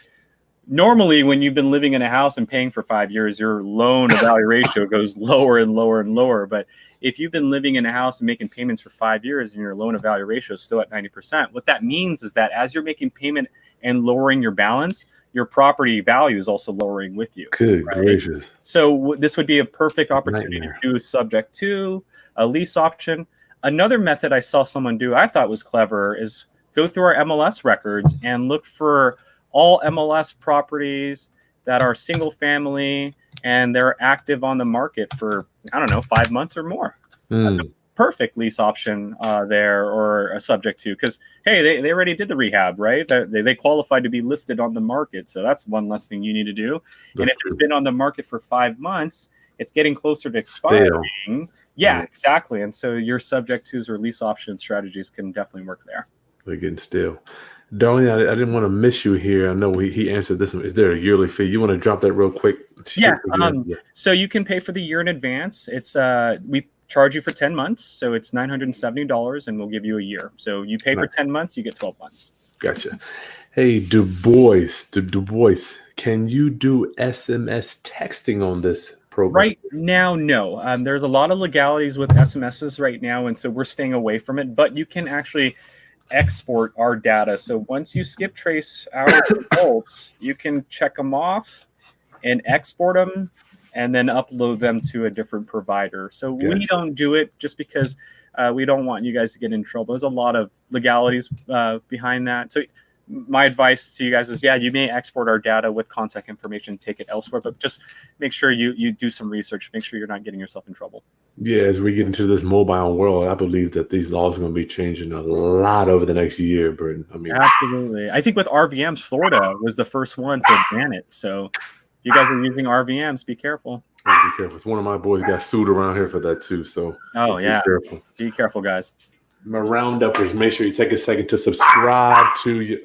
normally when you've been living in a house and paying for 5 years, your loan to value ratio goes lower and lower and lower. But if you've been living in a house and making payments for 5 years and your loan to value ratio is still at 90%, what that means is that as you're making payment and lowering your balance, your property value is also lowering with you. Good Right? gracious. So this would be a perfect opportunity Nightmare. to do subject to a lease option. Another method I saw someone do I thought was clever is go through our MLS records and look for all MLS properties that are single family and they're active on the market for, I don't know, 5 months or more. That's a perfect lease option there or a subject to, because, hey, they already did the rehab, right? They qualified to be listed on the market. So that's one less thing you need to do. And if it's been on the market for 5 months, it's getting closer to expiring. Stale. Yeah, exactly. And so your subject tos or lease option strategies can definitely work there. They're getting stale. Darling, I didn't want to miss you here. I know he answered this one. Is there a yearly fee? You want to drop that real quick? Yeah. So you can pay for the year in advance. It's we charge you for 10 months, so it's $970, and we'll give you a year. So you pay for 10 months, you get 12 months. Gotcha. Hey, Du Bois, can you do SMS texting on this program? Right now, no. There's a lot of legalities with SMSs right now, and so we're staying away from it. But you can actually export our data. So once you skip trace our results, you can check them off and export them and then upload them to a different provider. So we don't do it just because we don't want you guys to get in trouble. There's a lot of legalities behind that. So my advice to you guys is, yeah, you may export our data with contact information, take it elsewhere, but just make sure you do some research, make sure you're not getting yourself in trouble. Yeah, as we get into this mobile world, I believe that these laws are going to be changing a lot over the next year, Burton. I mean, absolutely. I think with RVMs, Florida was the first one to ban it. So if you guys are using RVMs, be careful. Be careful. One of my boys got sued around here for that too. So yeah, be careful. Be careful, guys. My roundupers, make sure you take a second to subscribe to you.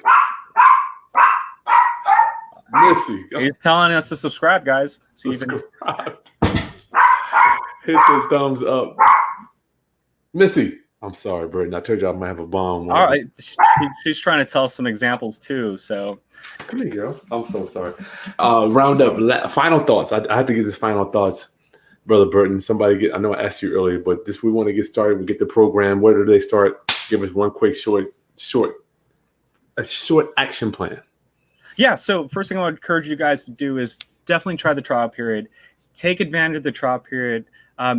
Missy, he's telling us to subscribe, guys. Subscribe. Hit the thumbs up. Missy, I'm sorry, Burton. I told you I might have a bomb. All right, she's trying to tell some examples too. So come here, girl. I'm so sorry. Roundup. Final thoughts. I had to get this final thoughts, Brother Burton. I know I asked you earlier, but we want to get started. We get the program. Where do they start? Give us one quick short action plan. Yeah. So first thing I would encourage you guys to do is definitely try the trial period. Take advantage of the trial period.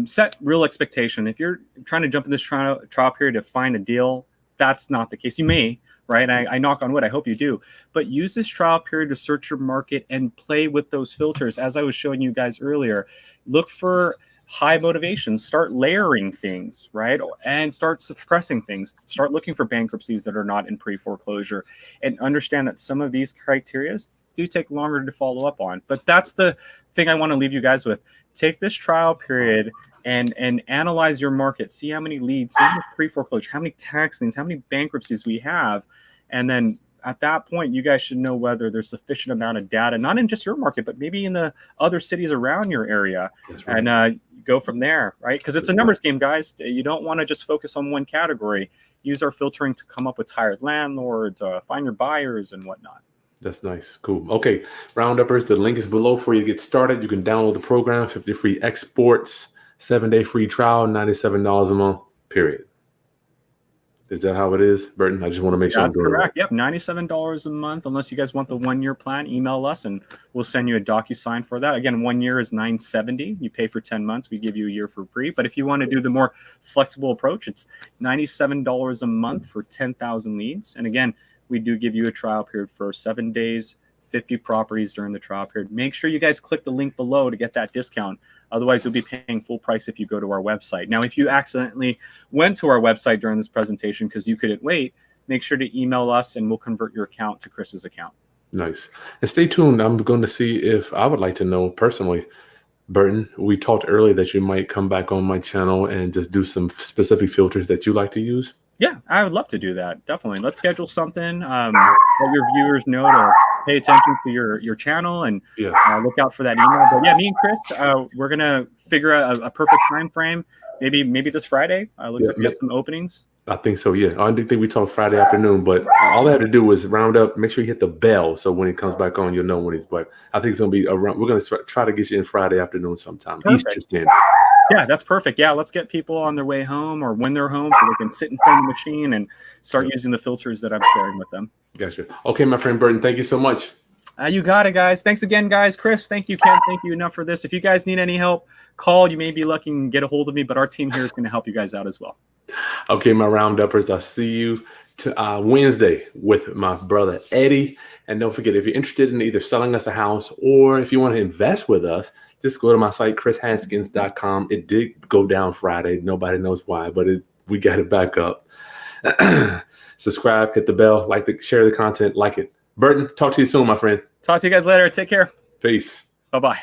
Set real expectation. If you're trying to jump in this trial period to find a deal, that's not the case. You may, right? I knock on wood. I hope you do. But use this trial period to search your market and play with those filters. As I was showing you guys earlier, look for high motivation. Start layering things, right? And start suppressing things. Start looking for bankruptcies that are not in pre-foreclosure. And understand that some of these criteria do take longer to follow up on. But that's the thing I want to leave you guys with. Take this trial period and analyze your market. See how many leads, see how much pre-foreclosure, how many tax liens, how many bankruptcies we have. And then at that point, you guys should know whether there's sufficient amount of data, not in just your market, but maybe in the other cities around your area. That's right. And go from there, right? Because it's a numbers game, guys. You don't want to just focus on one category. Use our filtering to come up with tired landlords, find your buyers and whatnot. That's nice. Cool. Okay. Rounduppers, the link is below for you to get started. You can download the program, 50 free exports, 7-day free trial, $97 a month, period. Is that how it is, Burton? I just want to make sure I'm doing correct. It right. Yep, $97 a month. Unless you guys want the 1-year plan, email us and we'll send you a DocuSign for that. Again, 1 year is $970. You pay for 10 months. We give you a year for free. But if you want to do the more flexible approach, it's $97 a month for 10,000 leads. And again, we do give you a trial period for 7 days, 50 properties during the trial period. Make sure you guys click the link below to get that discount. Otherwise, you'll be paying full price if you go to our website. Now, if you accidentally went to our website during this presentation because you couldn't wait, make sure to email us and we'll convert your account to Chris's account. Nice. And stay tuned. I'm going to see if I would like to know personally, Burton, we talked earlier that you might come back on my channel and just do some specific filters that you like to use. Yeah, I would love to do that. Definitely. Let's schedule something. Let your viewers know to pay attention to your channel and look out for that email. But yeah, me and Chris, we're going to figure out a perfect time frame. Maybe this Friday. Looks like we have some openings. I think so, yeah. I didn't think we talked Friday afternoon, but all I had to do was round up, make sure you hit the bell. So when he comes back on, you'll know when he's back. I think it's going to be around. We're going to try to get you in Friday afternoon sometime. Perfect. Eastern Standard. Yeah, that's perfect. Yeah, let's get people on their way home or when they're home so they can sit in front of the machine and start using the filters that I'm sharing with them. Gotcha. Okay, my friend Burton, thank you so much. You got it, guys. Thanks again, guys. Chris, thank you. Ken, thank you enough for this. If you guys need any help, call. You may be lucky and get a hold of me, but our team here is going to help you guys out as well. Okay, my rounduppers, I'll see you Wednesday with my brother Eddie. And don't forget, if you're interested in either selling us a house or if you want to invest with us, just go to my site, chrishaskins.com. It did go down Friday. Nobody knows why, but we got it back up. Subscribe, hit the bell, share the content, like it. Burton, talk to you soon, my friend. Talk to you guys later. Take care. Peace. Bye-bye.